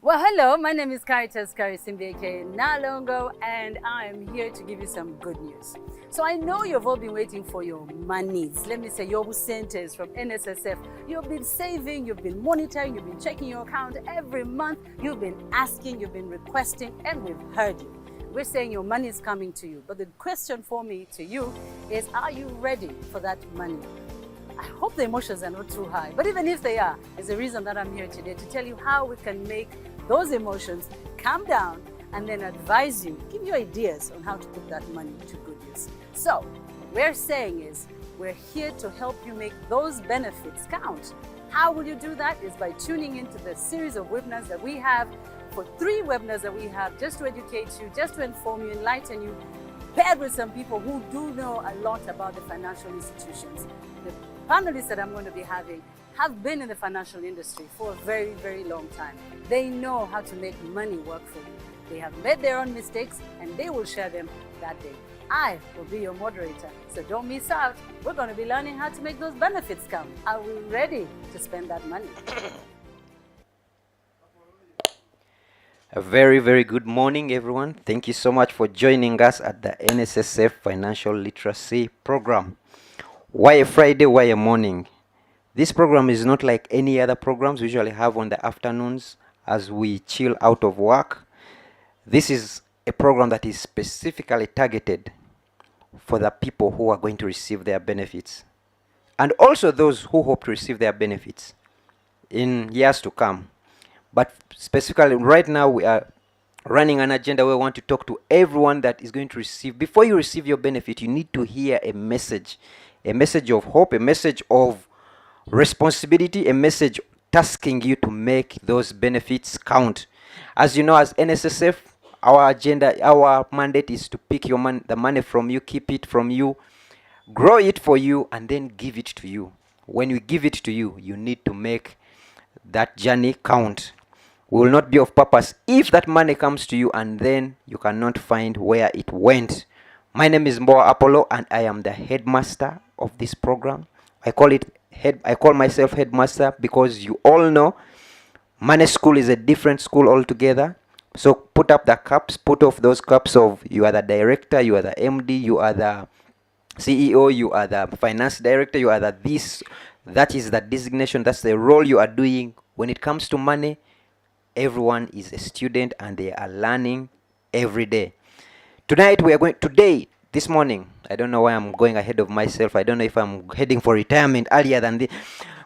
Well, hello, my name is Caritas Karisimbieke Nalongo, and I am here to give you some good news. So I know you've all been waiting for your monies. Let me say your centers from NSSF. You've been saving, you've been monitoring, you've been checking your account every month. You've been asking, you've been requesting, and we've heard you. We're saying your money is coming to you. But the question for me to you is, are you ready for that money? I hope the emotions are not too high, but even if they are, there's a reason that I'm here today to tell you how we can make those emotions calm down and then advise you, give you ideas on how to put that money to good use. So what we're saying is, we're here to help you make those benefits count. How will you do that? Is by tuning into the series of webinars that we have, for 3 webinars that we have, just to educate you, just to inform you, enlighten you, paired with some people who do know a lot about the financial institutions. The panelists that I'm going to be having have been in the financial industry for a very, very long time. They know how to make money work for you. They have made their own mistakes and they will share them that day. I will be your moderator, so don't miss out. We're going to be learning how to make those benefits count. Are we ready to spend that money? A very, very good morning, everyone. Thank you so much for joining us at the NSSF Financial Literacy Program. Why a Friday, why a morning? This program is not like any other programs we usually have on the afternoons as we chill out of work. This is a program that is specifically targeted for the people who are going to receive their benefits, and also those who hope to receive their benefits in years to come. But specifically right now, we are running an agenda where we want to talk to everyone that is going to receive. Before you receive your benefit, you need to hear a message of hope, a message of responsibility, a message tasking you to make those benefits count. As you know, as NSSF, our agenda, our mandate is to pick your the money from you, keep it from you, grow it for you, and then give it to you. When we give it to you, you need to make that journey count. We will not be of purpose if that money comes to you and then you cannot find where it went. My name is Mboa Apollo and I am the headmaster of this program. I call myself headmaster because you all know Money School is a different school altogether. So put up the caps, put off those caps of you are the director, you are the MD, you are the CEO, you are the finance director, you are the this. That is the designation, that's the role you are doing. When it comes to money, everyone is a student and they are learning every day. This morning, I don't know why I'm going ahead of myself. I don't know if I'm heading for retirement earlier than this.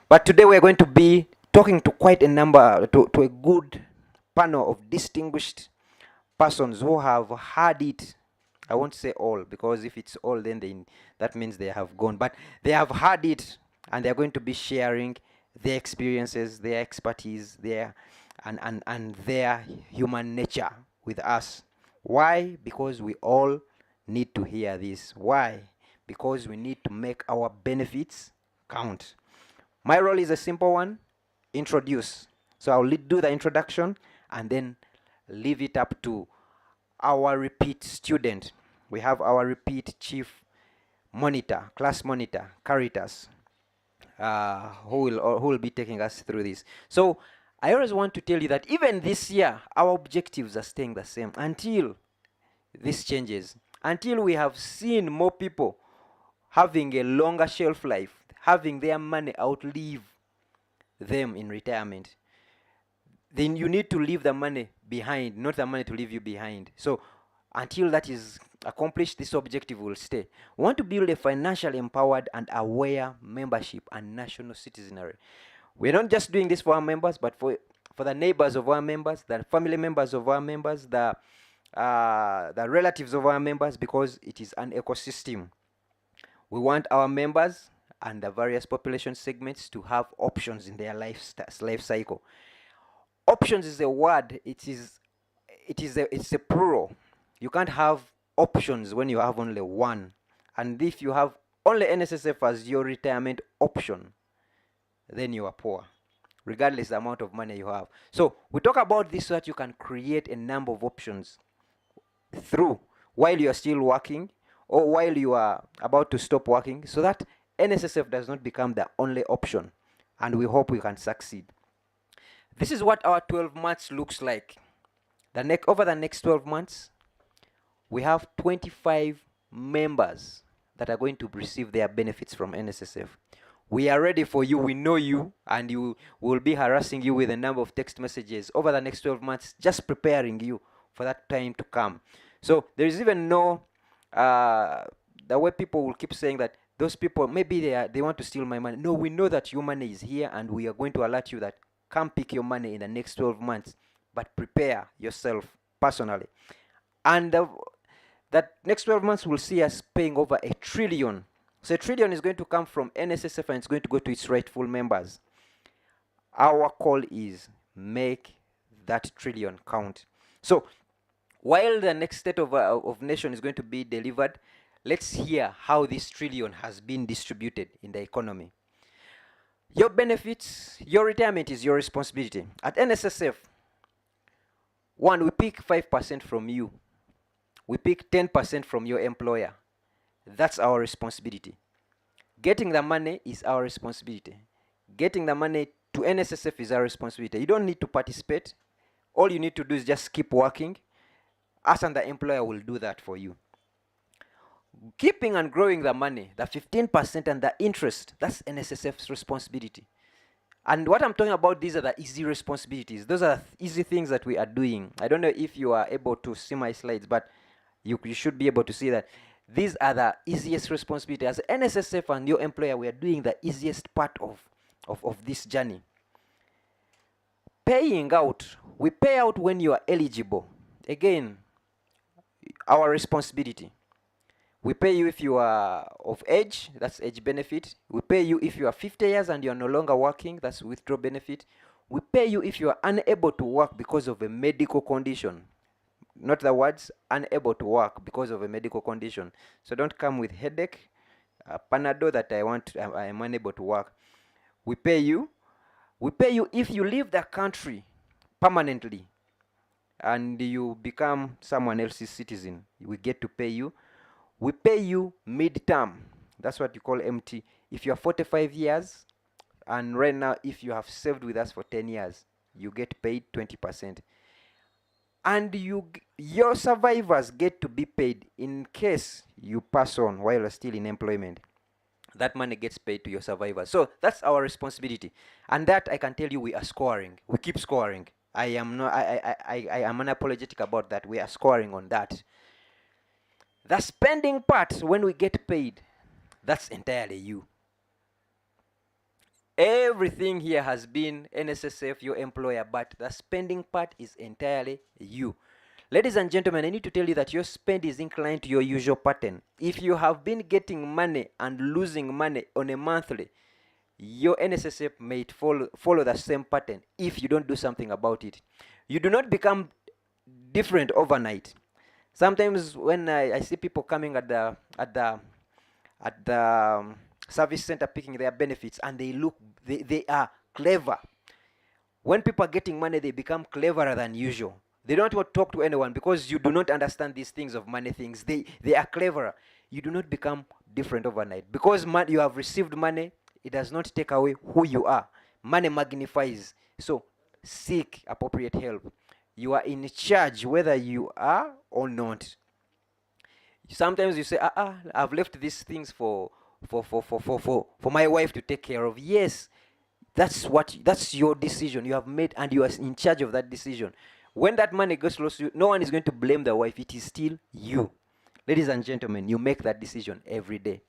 But today we're going to be talking to quite a number, to a good panel of distinguished persons who have had it. I won't say all, because if it's all, then that means they have gone. But they have had it, and they're going to be sharing their experiences, their expertise, and their human nature with us. Why? Because we all need to hear this. Why? Because we need to make our benefits count. My role is a simple one: introduce. So I'll do the introduction and then leave it up to our repeat student. We have our repeat chief monitor, class monitor, Caritas, who will be taking us through this. So I always want to tell you that even this year, our objectives are staying the same until this changes, until we have seen more people having a longer shelf life, having their money outlive them in retirement. Then you need to leave the money behind, not the money to leave you behind. So until that is accomplished, this objective will stay. We want to build a financially empowered and aware membership and national citizenry. We're not just doing this for our members, but for the neighbors of our members, the family members of our members, the relatives of our members, because it is an ecosystem. We want our members and the various population segments to have options in their life cycle. Options is a word. It's a plural. You can't have options when you have only one. And if you have only NSSF as your retirement option, then you are poor, regardless the amount of money you have. So we talk about this so that you can create a number of options through while you are still working or while you are about to stop working, so that NSSF does not become the only option. And we hope we can succeed. This is what our 12 months looks like. Over the next 12 months, we have 25 members that are going to receive their benefits from NSSF. We are ready for you. We know you, and you will be harassing you with a number of text messages over the next 12 months, just preparing you for that time to come. So there is even no the way people will keep saying that those people, maybe they want to steal my money. No, we know that your money is here, and we are going to alert you that come pick your money in the next 12 months, but prepare yourself personally. And that next 12 months will see us paying over $1 trillion. So $1 trillion is going to come from NSSF, and it's going to go to its rightful members. Our call is make that $1 trillion count. So while the next state of nation is going to be delivered, let's hear how this $1 trillion has been distributed in the economy. Your benefits, your retirement is your responsibility. At NSSF, one, we pick 5% from you. We pick 10% from your employer. That's our responsibility. Getting the money is our responsibility. Getting the money to NSSF is our responsibility. You don't need to participate. All you need to do is just keep working. Us and the employer will do that for you. Keeping and growing the money, the 15% and the interest, that's NSSF's responsibility. And what I'm talking about, these are the easy responsibilities. Those are easy things that we are doing. I don't know if you are able to see my slides, but you should be able to see that these are the easiest responsibilities. As NSSF and your employer, we are doing the easiest part of this journey. Paying out, we pay out when you are eligible. Again, our responsibility. We pay you if you are of age, that's age benefit. We pay you if you are 50 years and you are no longer working, that's withdrawal benefit. We pay you if you are unable to work because of a medical condition. Not the words, unable to work because of a medical condition. So don't come with headache, Panadol that I am unable to work. We pay you. We pay you if you leave the country permanently and you become someone else's citizen. We get to pay you. We pay you mid-term. That's what you call MT. If you are 45 years, and right now, if you have served with us for 10 years, you get paid 20%. And your survivors get to be paid in case you pass on while you're still in employment. That money gets paid to your survivors. So that's our responsibility. And that I can tell you, we are scoring. We keep scoring. I am unapologetic about that. We are scoring on that. The spending part, when we get paid, that's entirely you. Everything here has been NSSF, your employer, but the spending part is entirely you. Ladies and gentlemen, I need to tell you that your spend is inclined to your usual pattern. If you have been getting money and losing money on a monthly, your NSSF may follow the same pattern if you don't do something about it. You do not become different overnight. Sometimes when I see people coming at the service center picking their benefits, and they are clever. When people are getting money, they become cleverer than usual. They don't want to talk to anyone because you do not understand these things of money things. They are cleverer. You do not become different overnight. Because you have received money, it does not take away who you are. Money magnifies. So seek appropriate help. You are in charge whether you are or not. Sometimes you say, I've left these things for my wife to take care of. Yes, that's your decision you have made, and you are in charge of that decision. When that money goes lost, no one is going to blame the wife. It is still you. Ladies and gentlemen, you make that decision every day.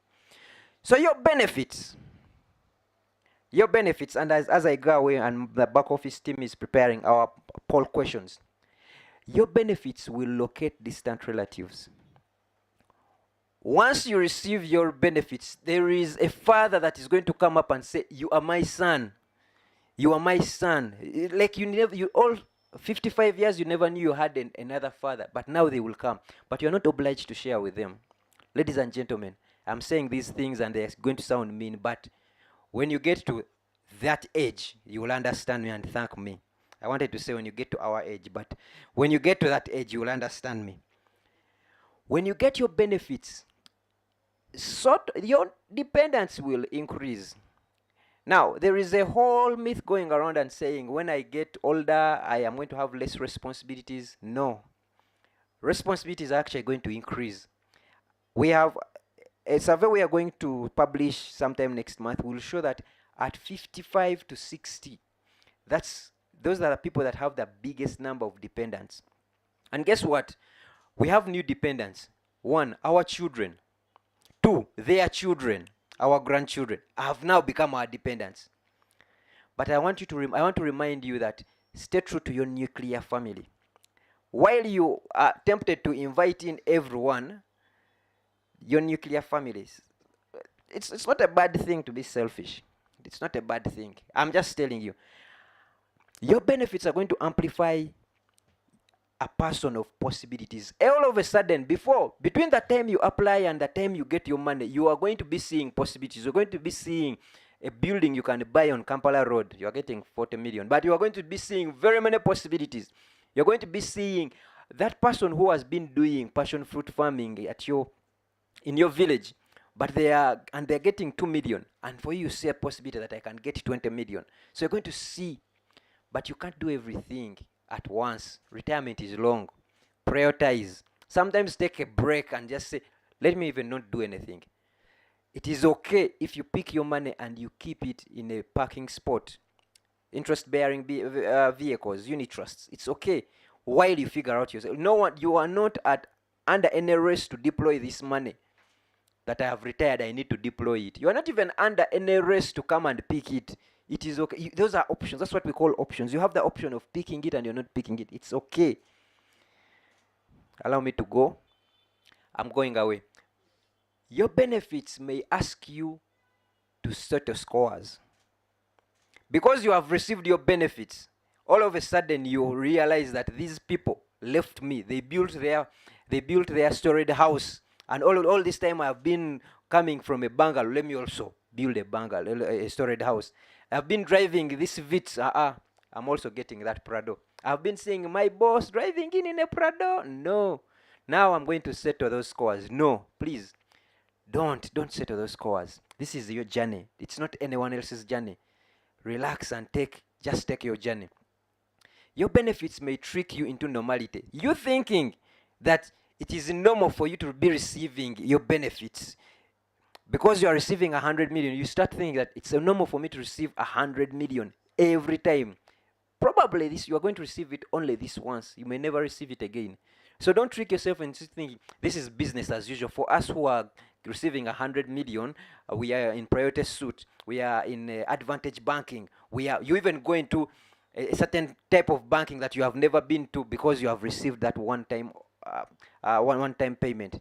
So your benefits, and as I go away and the back office team is preparing our poll questions, your benefits will locate distant relatives. Once you receive your benefits, there is a father that is going to come up and say, you are my son. You are my son. Like you all 55 years, you never knew you had another father, but now they will come. But you're not obliged to share with them. Ladies and gentlemen, I'm saying these things and they're going to sound mean, but when you get to that age, you will understand me and thank me. I wanted to say when you get to our age, but when you get to that age, you will understand me. When you get your benefits, your dependence will increase. Now, there is a whole myth going around and saying when I get older, I am going to have less responsibilities. No, responsibilities are actually going to increase. We have a survey we are going to publish sometime next month will show that at 55 to 60, those are the people that have the biggest number of dependents. And guess what? We have new dependents. One, our children. Two, their children, our grandchildren, have now become our dependents. But I want to remind you that stay true to your nuclear family. While you are tempted to invite in everyone, your nuclear families, it's not a bad thing to be selfish. It's not a bad thing. I'm just telling you. Your benefits are going to amplify a person of possibilities. All of a sudden, between the time you apply and the time you get your money, you are going to be seeing possibilities. You're going to be seeing a building you can buy on Kampala Road. You are getting 40 million, but you are going to be seeing very many possibilities. You're going to be seeing that person who has been doing passion fruit farming in your village, but they're getting 2 million, and for you see a possibility that I can get 20 million. So you're going to see, but you can't do everything at once. Retirement is long. Prioritize. Sometimes take a break and just say, let me even not do anything. It is okay if you pick your money and you keep it in a parking spot. Interest-bearing vehicles, unit trusts. It's okay while you figure out yourself. No one, you are not under any race to deploy this money. That I have retired, I need to deploy it. You are not even under any race to come and pick it. It is okay. Those are options. That's what we call options. You have the option of picking it and you're not picking it. It's okay. Allow me to go. I'm going away. Your benefits may ask you to settle scores. Because you have received your benefits, all of a sudden you realize that these people left me. They built their storied house. And all this time I've been coming from a bungalow. Let me also build a bungalow, a storied house. I've been driving this Vitz. I'm also getting that Prado. I've been seeing my boss driving in a Prado. No. Now I'm going to settle those scores. No, please. Don't settle those scores. This is your journey. It's not anyone else's journey. Relax and just take your journey. Your benefits may trick you into normality. You thinking that it is normal for you to be receiving your benefits. Because you are receiving 100 million, you start thinking that it's normal for me to receive 100 million every time. Probably you are going to receive it only this once. You may never receive it again. So don't trick yourself into thinking this is business as usual. For us who are receiving 100 million, we are in priority suit. We are in advantage banking. You even go into a certain type of banking that you have never been to because you have received that one-time payment.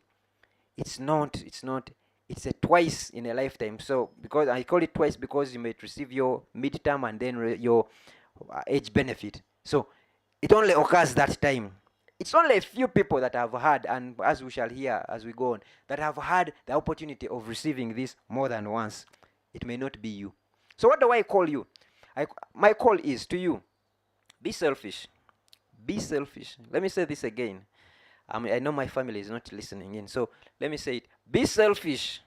It's a twice in a lifetime. So because I call it twice because you may receive your midterm and then your age benefit. So it only occurs that time. It's only a few people that have had, and as we shall hear as we go on, that have had the opportunity of receiving this more than once. It may not be you. So what do I call you? My call is to you. Be selfish. Be selfish. Let me say this again. I know my family is not listening in, so let me say it. Be selfish.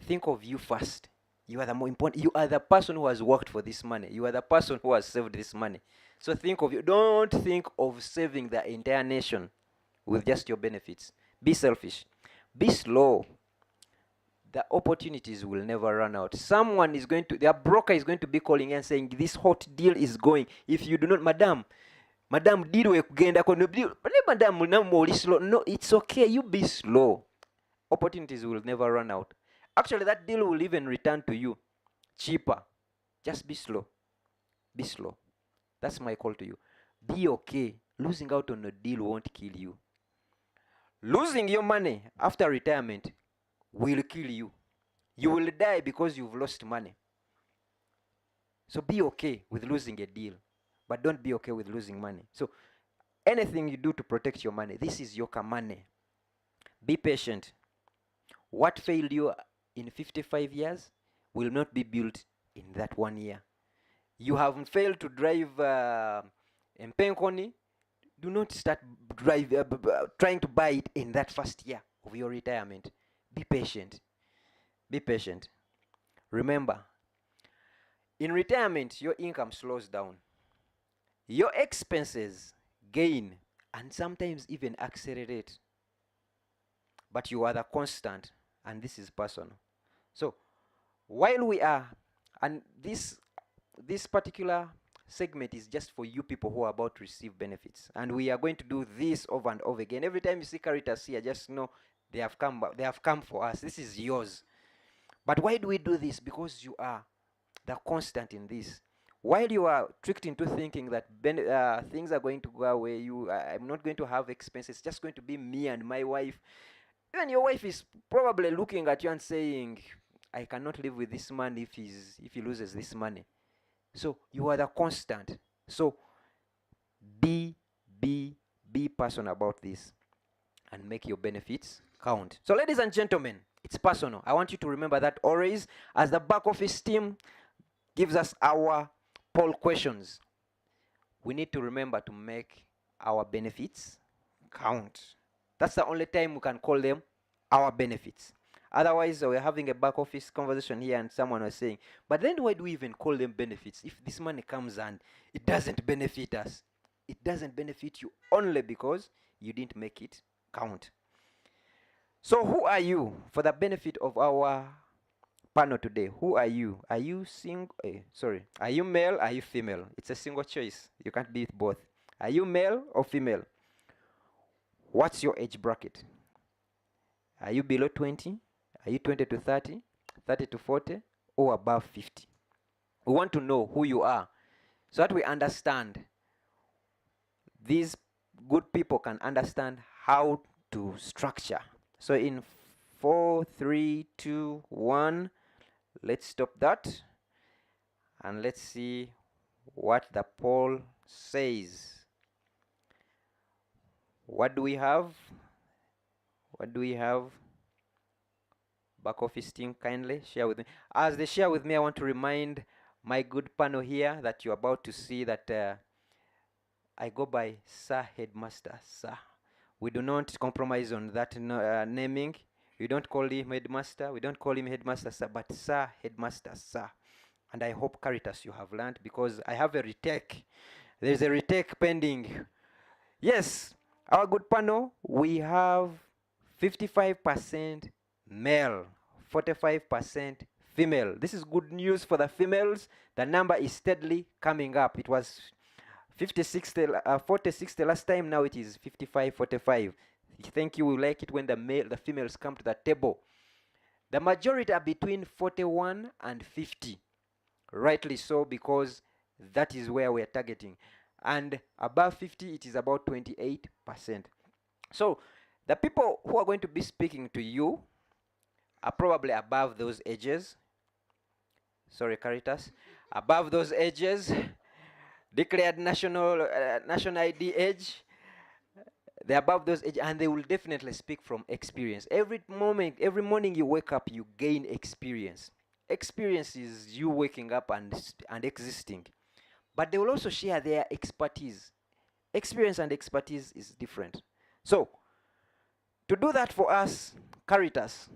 Think of you first. You are the more important. You are the person who has worked for this money. You are the person who has saved this money. So think of you. Don't think of saving the entire nation with just your benefits. Be selfish. Be slow. The opportunities will never run out. Their broker is going to be calling and saying, this hot deal is going. If you do not, madam, deal we kugenda kono deal. But madam, slow. No, it's okay. You be slow. Opportunities will never run out. Actually, that deal will even return to you cheaper. Just be slow. Be slow. That's my call to you. Be okay. Losing out on a deal won't kill you. Losing your money after retirement will kill you. You will die because you've lost money. So be okay with losing a deal, but don't be okay with losing money. So anything you do to protect your money, this is your money. Be patient. What failed you in 55 years will not be built in that 1 year. You have failed to drive Mpenkoni. Do not start trying to buy it in that first year of your retirement. Be patient. Be patient. Remember, In retirement, your income slows down. Your expenses gain and sometimes even accelerate. But you are the constant, and this is personal. So while we are, and this particular segment is just for you people who are about to receive benefits, and we are going to do this over and over again. Every time you see Caritas here, just know they have come for us. This is yours. But why do we do this? Because you are the constant in this. While you are tricked into thinking that things are going to go away, I'm not going to have expenses, it's just going to be me and my wife. Even your wife is probably looking at you and saying, I cannot live with this man if he loses this money. So you are the constant. So be personal about this and make your benefits count. So ladies and gentlemen, it's personal. I want you to remember that always, as the back office team gives us our poll questions, we need to remember to make our benefits count. That's the only time we can call them our benefits. Otherwise, we're having a back office conversation here and someone was saying, but then why do we even call them benefits if this money comes and it doesn't benefit us? It doesn't benefit you only because you didn't make it count. So who are you? For the benefit of our panel today, who are you? Are you are you male? Are you female? It's a single choice. You can't be both. Are you male or female? What's your age bracket? Are you below 20? Are you 20 to 30, 30 to 40, or above 50? We want to know who you are so that we understand. These good people can understand how to structure. So in 4, 3, 2, 1, let's stop that and let's see what the poll says. What do we have? What do we have? Back office team, kindly share with me. As they share with me, I want to remind my good panel here that you're about to see that I go by Sir Headmaster, Sir. We do not compromise on that naming. We don't call him Headmaster. We don't call him Headmaster, Sir, but Sir Headmaster, Sir. And I hope, Caritas, you have learned, because I have a retake. There's a retake pending. Yes, our good panel, we have 55% male, 45% female. This is good news for the females. The number is steadily coming up. It was 40-60 last time. Now it is 55-45. Thank you. We like it when the females come to the table. The majority are between 41 and 50. Rightly so, because that is where we are targeting. And above 50, it is about 28%. So the people who are going to be speaking to you are probably above those ages. Sorry, Caritas. Above those ages, declared national ID age. They're above those age, and they will definitely speak from experience. Every morning you wake up, you gain experience. Experience is you waking up and existing. But they will also share their expertise. Experience and expertise is different. So, to do that for us, Caritas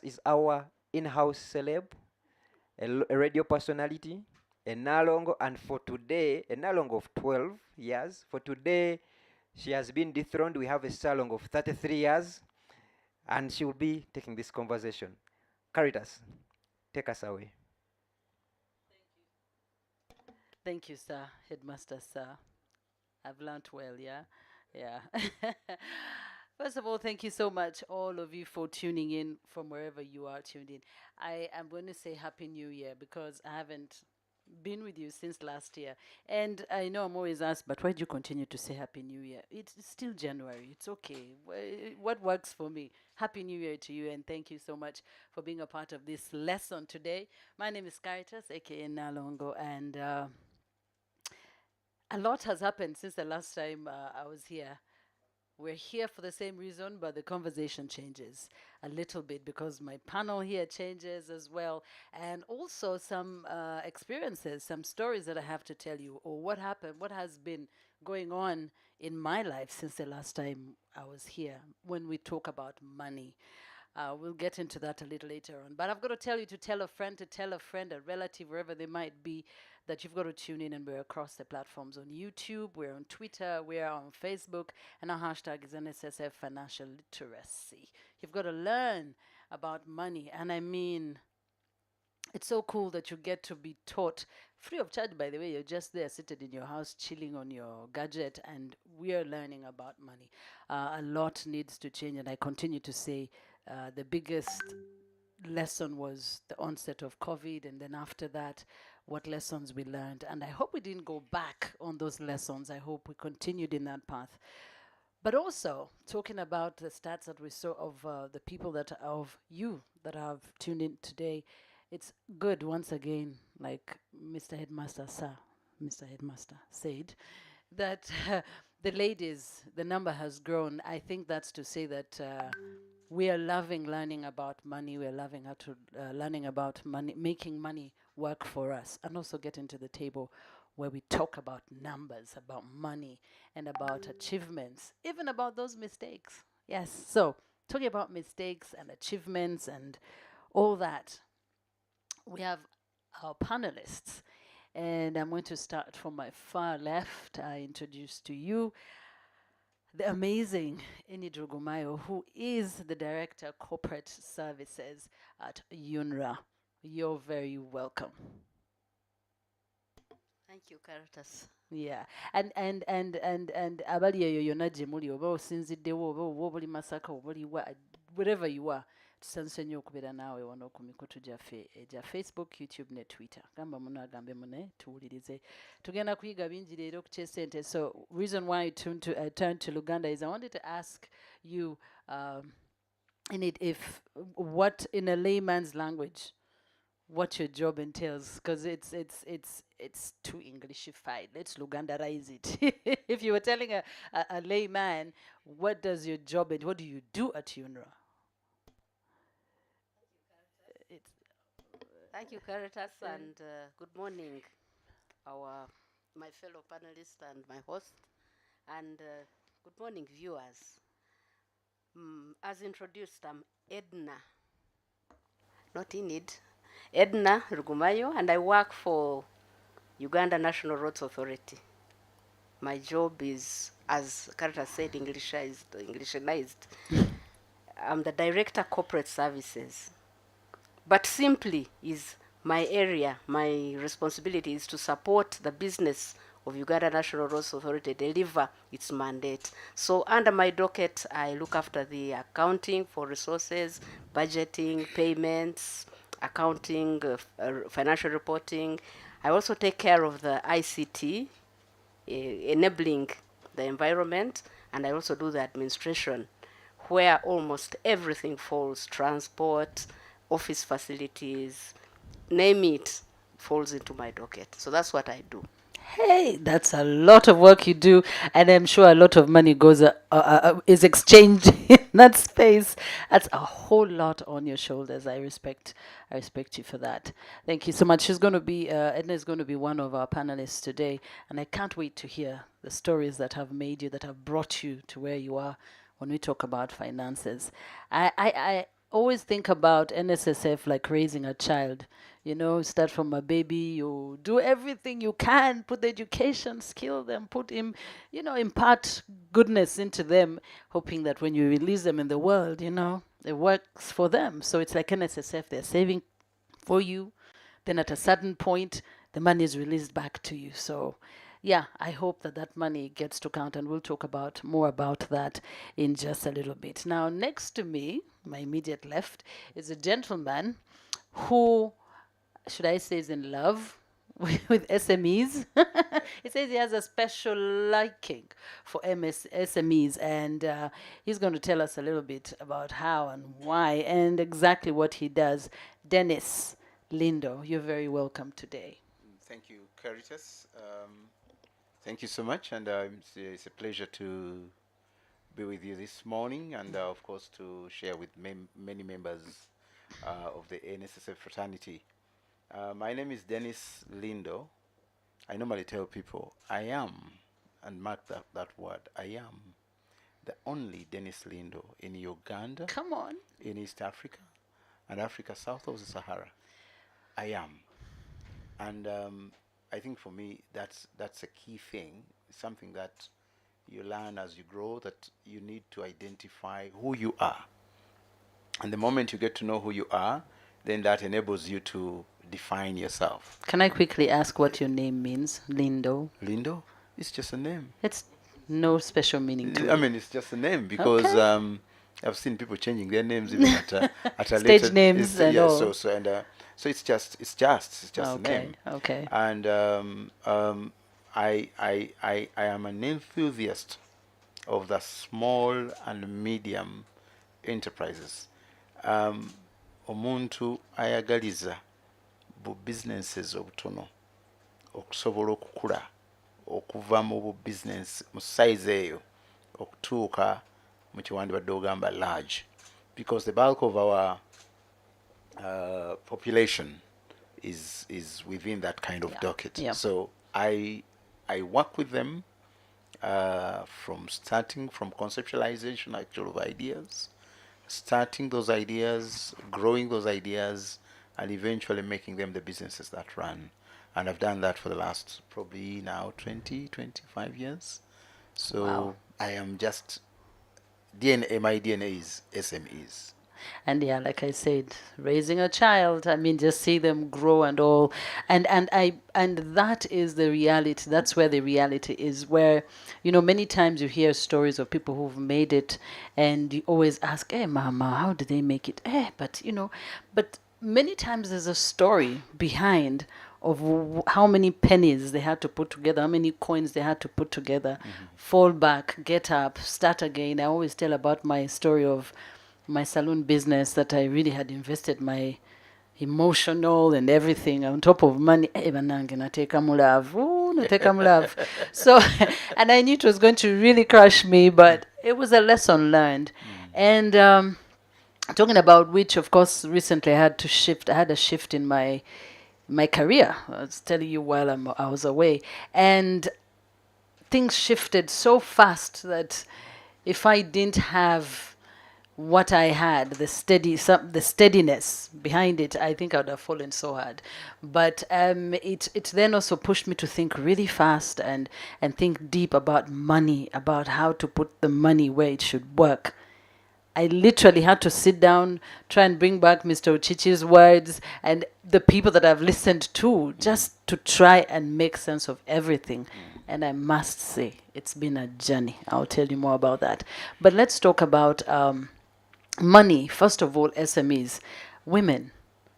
is our in-house celeb, a radio personality, a Nalongo, and for today, a Nalongo of 12 years. For today, she has been dethroned. We have a Salong of 33 years, and she will be taking this conversation. Caritas, take us away. Thank you, sir. Headmaster, sir. I've learned well, yeah? Yeah. First of all, thank you so much, all of you, for tuning in from wherever you are tuned in. I am going to say Happy New Year because I haven't been with you since last year. And I know I'm always asked, but why do you continue to say Happy New Year? It's still January. It's okay. What works for me? Happy New Year to you, and thank you so much for being a part of this lesson today. My name is Caritas, aka Nalongo, and a lot has happened since the last time I was here. We're here for the same reason, but the conversation changes a little bit because my panel here changes as well. And also some experiences, some stories that I have to tell you, or what happened, what has been going on in my life since the last time I was here when we talk about money. We'll get into that a little later on. But I've got to tell you to tell a friend, a relative, wherever they might be, that you've got to tune in. And we're across the platforms on YouTube, we're on Twitter, we're on Facebook, and our hashtag is NSSF Financial Literacy. You've got to learn about money. And I mean, it's so cool that you get to be taught free of charge, by the way. You're just there seated in your house chilling on your gadget, and we are learning about money. A lot needs to change, and I continue to say the biggest lesson was the onset of COVID, and then after that, what lessons we learned. And I hope we didn't go back on those lessons. I hope we continued in that path. But also, talking about the stats that we saw of the people of you that have tuned in today, it's good once again, like Mr. Headmaster said, that the number has grown. I think that's to say that we are loving learning about money. We're loving how to learning about money, making money work for us, and also getting to the table where we talk about numbers, about money, and about achievements, even about those mistakes. Yes, so talking about mistakes and achievements and all that, we have our panelists. And I'm going to start from my far left. I introduce to you the amazing Eni Drugumayo, who is the Director of Corporate Services at UNRWA. You're very welcome. Thank you, Caritas. Yeah, and abali eyo yonna gye muli oba osinziddewo oba obuli Masaka oba oli wherever you are, tusanyuse nnyo okubeera naawe wano ku mikutu gyaffe egya Facebook, YouTube ne Twitter. Gamba muno agambe mune tuwulirize. Tugenda kuyiga bingi leero ku kyesente. So reason why I turned to Luganda is I wanted to ask you what in a layman's language what your job entails, because it's too Englishified. Let's Lugandarize it. If you were telling a layman, what does your job and what do you do at UNRWA? Thank you, Caritas, and good morning, my fellow panelists and my host, and good morning, viewers. As introduced, I'm Edna, not Enid, Edna Rugumayo, and I work for Uganda National Roads Authority. My job is, as Caritas said, Englishanized. I'm the Director Corporate Services. But simply is my area, my responsibility is to support the business of Uganda National Roads Authority deliver its mandate. So under my docket, I look after the accounting for resources, budgeting, payments, accounting, financial reporting. I also take care of the ICT, enabling the environment, and I also do the administration, where almost everything falls: transport, office facilities, name it, falls into my docket. So that's what I do. Hey, that's a lot of work you do, and I'm sure a lot of money is exchanged in that space. That's a whole lot on your shoulders. I respect you for that. Thank you so much. Edna is going to be one of our panelists today, and I can't wait to hear the stories that have made you, that have brought you to where you are when we talk about finances. I always think about NSSF like raising a child. You know, start from a baby, you do everything you can, put the education, skill them, impart goodness into them, hoping that when you release them in the world, it works for them. So it's like NSSF, they're saving for you. Then at a certain point, the money is released back to you. So yeah, I hope that money gets to count, and we'll talk more about that in just a little bit. Now, next to me, my immediate left, is a gentleman who, should I say, is in love with SMEs. He says he has a special liking for SMEs, and he's going to tell us a little bit about how and why and exactly what he does. Dennis Lindo, you're very welcome today. Thank you, Caritas. Thank you so much, and it's a pleasure to be with you this morning, and of course to share with many members of the NSSF fraternity. My name is Dennis Lindo. I normally tell people I am, and mark that word, I am the only Dennis Lindo in Uganda, Come on. in East Africa, and Africa south of the Sahara. I am. And I think for me, that's a key thing, something that you learn as you grow, that you need to identify who you are. And the moment you get to know who you are, then that enables you to define yourself. Can I quickly ask what your name means, Lindo? Lindo, it's just a name. It's no special meaning to I it. mean, it's just a name because Okay. I've seen people changing their names even at a Stage later. names and Yeah, all. so it's just a Okay, name. okay. And I am an enthusiast of the small and medium enterprises. Omuntu ayagaliza bu businesses obutono okusobola okukula okuva mu bu business mu size eyo okutuuka mu kiwandibadde ogamba large, because the bulk of our population is within that kind of Yeah, docket. yeah. So I work with them starting from conceptualization actual of ideas, starting those ideas, growing those ideas, and eventually making them the businesses that run. And I've done that for the last probably now 20, 25 years. So Wow. I am just DNA. My DNA is SMEs. And yeah, like I said, raising a child, I mean, just see them grow and all. And that is the reality. That's where the reality is, where, many times you hear stories of people who've made it, and you always ask, hey, mama, how did they make it? But many times there's a story behind of how many pennies they had to put together, how many coins they had to put together, fall back, get up, start again. I always tell about my story of my salon business, that I really had invested my emotional and everything on top of money. Banange nateka mu love. Ooh, nateka mu love. So, and I knew it was going to really crush me, but it was a lesson learned. And talking about which, of course, recently I had to shift. I had a shift in my career. I was telling you while I was away, and things shifted so fast that if I didn't have what I had, the steadiness behind it, I think I would have fallen so hard. But it then also pushed me to think really fast and think deep about money, about how to put the money where it should work. I literally had to sit down, try and bring back Mr. Uchichi's words and the people that I've listened to, just to try and make sense of everything. And I must say, it's been a journey. I'll tell you more about that. But let's talk about money. First of all, SMEs, women.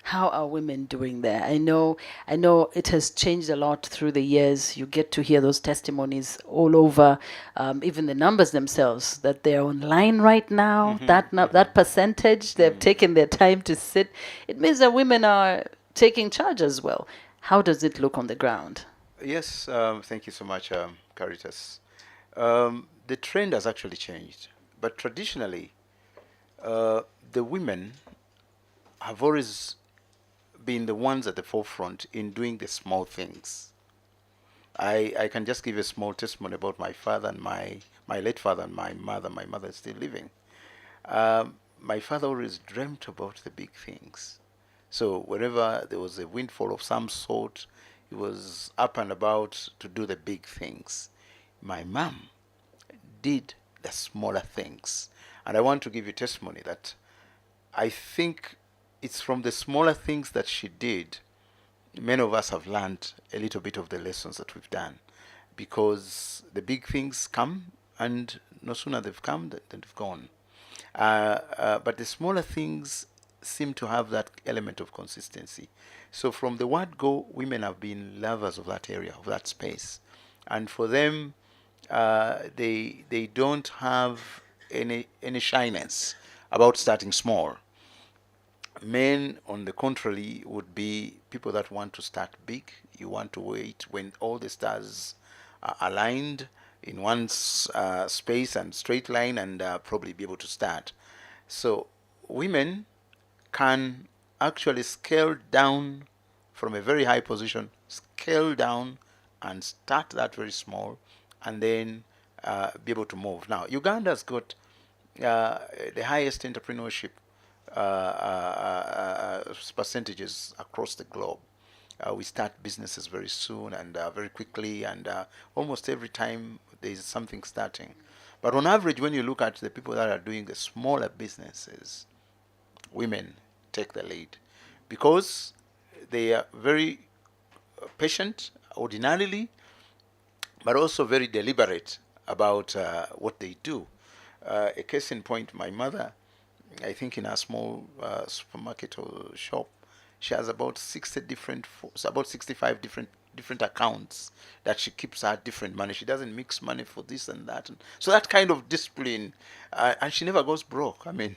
How are women doing there? I know it has changed a lot through the years. You get to hear those testimonies all over, even the numbers themselves, that they're online right now. That percentage, they've taken their time to sit. It means that women are taking charge as well. How does it look on the ground? Yes, thank you so much, Caritas. The trend has actually changed, but traditionally, the women have always been the ones at the forefront in doing the small things. I can just give a small testimony about my father and my late father and my mother. My mother is still living. My father always dreamt about the big things. So whenever there was a windfall of some sort, he was up and about to do the big things. My mom did the smaller things. And I want to give you testimony that I think it's from the smaller things that she did, many of us have learned a little bit of the lessons that we've done, because the big things come, and no sooner they've come than they've gone. But the smaller things seem to have that element of consistency. So from the word go, women have been lovers of that area, of that space. And for them, they don't have any shyness about starting small. Men, on the contrary, would be people that want to start big. You want to wait when all the stars are aligned in one space and straight line, and probably be able to start. So women can actually scale down from a very high position, scale down and start that very small, and then be able to move. Now, Uganda's got the highest entrepreneurship percentages across the globe. We start businesses very soon and very quickly, and almost every time there is something starting. But on average, when you look at the people that are doing the smaller businesses, women take the lead because they are very patient ordinarily, but also very deliberate about what they do. A case in point, my mother, I think in a small supermarket or shop, she has about 60 different, about 65 different accounts that she keeps her different money. She doesn't mix money for this and that. And so that kind of discipline, and she never goes broke. I mean,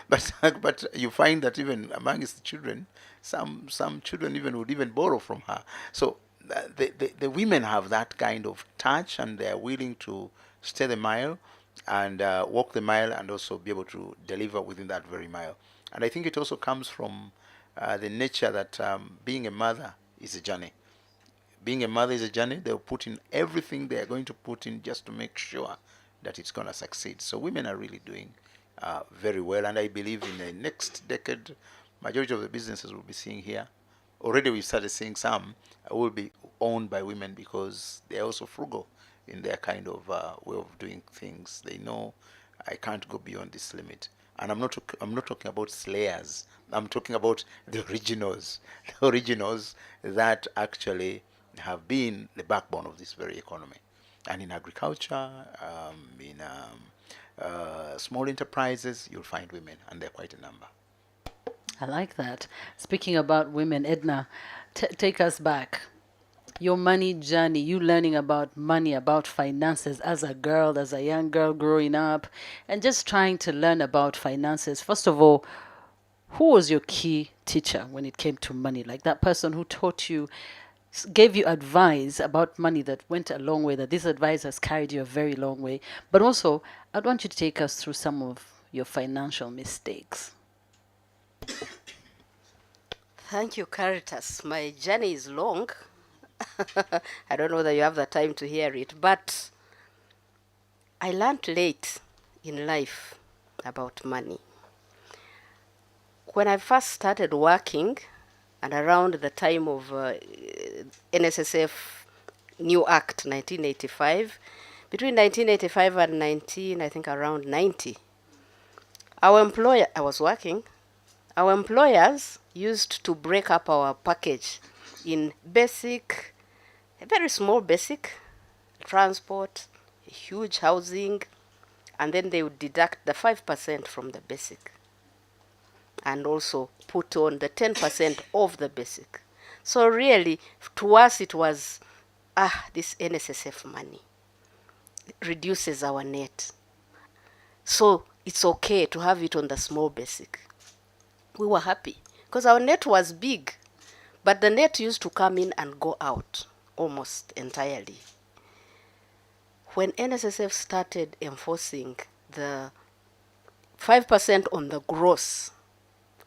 but you find that even amongst the children, some children even would even borrow from her. So the women have that kind of touch, and they are willing to stay the mile and walk the mile, and also be able to deliver within that very mile. And I think it also comes from the nature that being a mother is a journey. Being a mother is a journey. They'll put in everything they are going to put in just to make sure that it's going to succeed. So women are really doing very well, and I believe in the next decade, majority of the businesses we'll be seeing here, already we started seeing some, will be owned by women because they're also frugal in their kind of way of doing things. They know I can't go beyond this limit. And I'm not talking about slayers. I'm talking about the originals, the originals that actually have been the backbone of this very economy. And in agriculture, in small enterprises, you'll find women, and they're quite a number. I like that. Speaking about women, Edna, take us back. Your money journey, you learning about money, about finances as a girl, as a young girl growing up, and just trying to learn about finances. First of all, who was your key teacher when it came to money? Like that person who taught you, gave you advice about money that went a long way, that this advice has carried you a very long way. But also, I'd want you to take us through some of your financial mistakes. Thank you, Caritas. My journey is long. I don't know whether you have the time to hear it, but I learned late in life about money. When I first started working, and around the time of NSSF New Act 1985, between 1985 and I think around 90, our employer, I was working, our employers used to break up our package in basic, a very small basic, transport, huge housing, and then they would deduct the 5% from the basic and also put on the 10% of the basic. So really, to us it was, this NSSF money reduces our net. So it's okay to have it on the small basic. We were happy because our net was big, but the net used to come in and go out almost entirely. When NSSF started enforcing the 5% on the gross,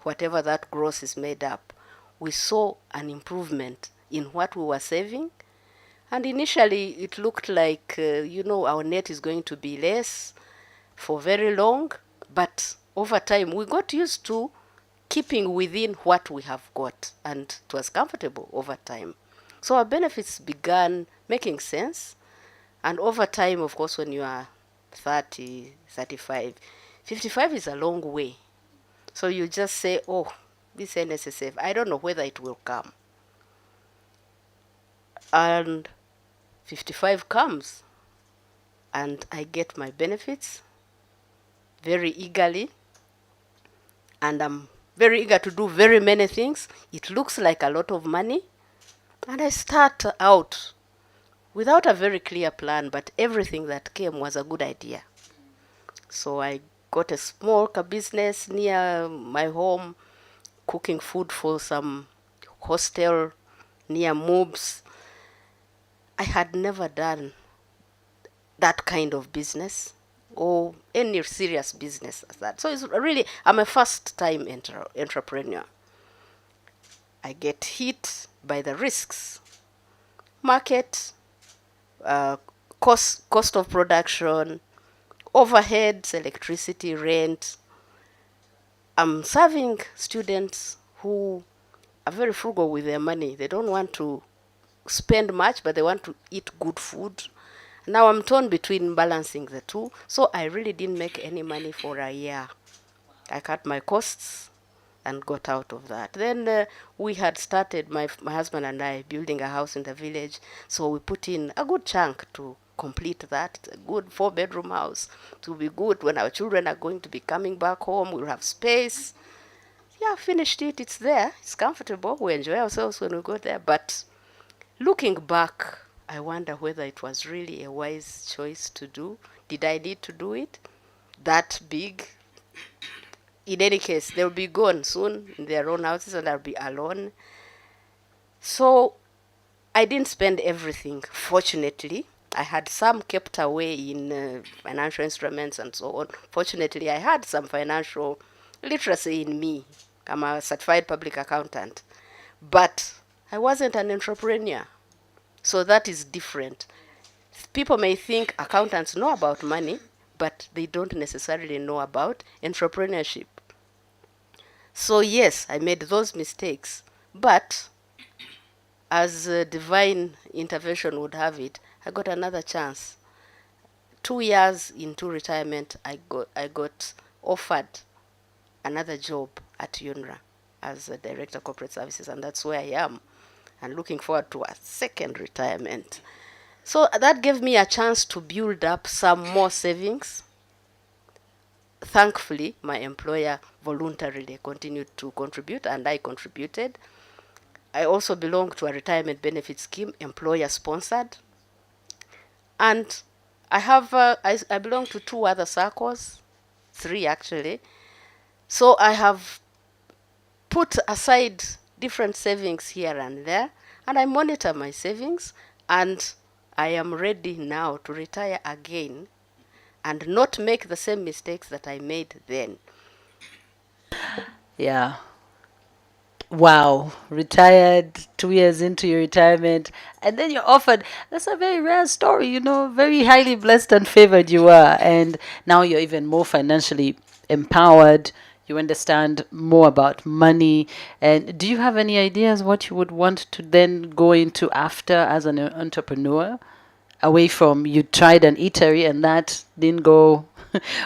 whatever that gross is made up, we saw an improvement in what we were saving. And initially it looked like, our net is going to be less for very long, but over time we got used to keeping within what we have got, and it was comfortable over time. So our benefits began making sense, and over time, of course, when you are 30, 35, 55 is a long way. So you just say, oh, this NSSF, I don't know whether it will come. And 55 comes, and I get my benefits very eagerly, and I'm very eager to do very many things. It looks like a lot of money, and I start out without a very clear plan, but everything that came was a good idea. So I got a small business near my home, cooking food for some hostel near MOOBS. I had never done that kind of business or any serious business as that. So it's really, I'm a first-time entrepreneur. I get hit by the risks. Market cost of production, overheads, electricity, rent. I'm serving students who are very frugal with their money. They don't want to spend much, but they want to eat good food. Now I'm torn between balancing the two, so I really didn't make any money for a year. I cut my costs and got out of that. Then we had started, my husband and I, building a house in the village, so we put in a good chunk to complete that. It's a good 4-bedroom house to be good when our children are going to be coming back home. We'll have space. Yeah, finished it. It's there. It's comfortable. We enjoy ourselves when we go there. But looking back, I wonder whether it was really a wise choice to do. Did I need to do it that big? In any case, they'll be gone soon in their own houses and I'll be alone. So I didn't spend everything, fortunately. I had some kept away in financial instruments and so on. Fortunately, I had some financial literacy in me. I'm a certified public accountant. But I wasn't an entrepreneur. So that is different. People may think accountants know about money, but they don't necessarily know about entrepreneurship. So yes, I made those mistakes, but as divine intervention would have it, I got another chance. 2 years into retirement, I got offered another job at UNRA as a director of corporate services, and that's where I am, and looking forward to a second retirement. So that gave me a chance to build up some more savings. Thankfully, my employer voluntarily continued to contribute, and I contributed. I also belong to a retirement benefit scheme, employer sponsored. And I have I belong to 2 other circles, 3 actually. So I have put aside different savings here and there, and I monitor my savings, and I am ready now to retire again and not make the same mistakes that I made then. Yeah. Wow, retired 2 years into your retirement, and then you're offered. That's a very rare story, very highly blessed and favored you are, and now you're even more financially empowered. You understand more about money. And do you have any ideas what you would want to then go into after as an entrepreneur? Away from you tried an eatery and that didn't go,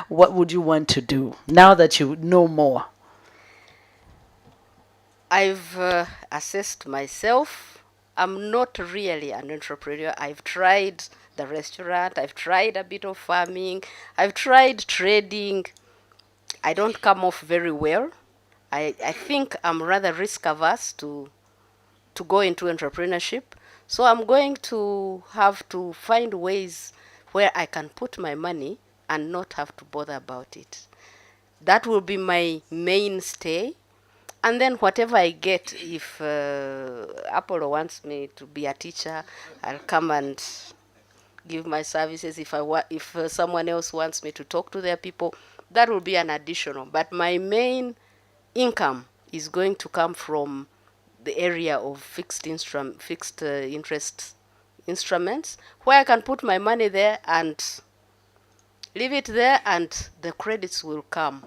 what would you want to do now that you know more? I've assessed myself. I'm not really an entrepreneur. I've tried the restaurant, I've tried a bit of farming, I've tried trading. I don't come off very well. I think I'm rather risk averse to go into entrepreneurship. So I'm going to have to find ways where I can put my money and not have to bother about it. That will be my mainstay. And then whatever I get, if Apollo wants me to be a teacher, I'll come and give my services. If someone else wants me to talk to their people, that will be an additional. But my main income is going to come from the area of fixed interest instruments, where I can put my money there and leave it there, and the credits will come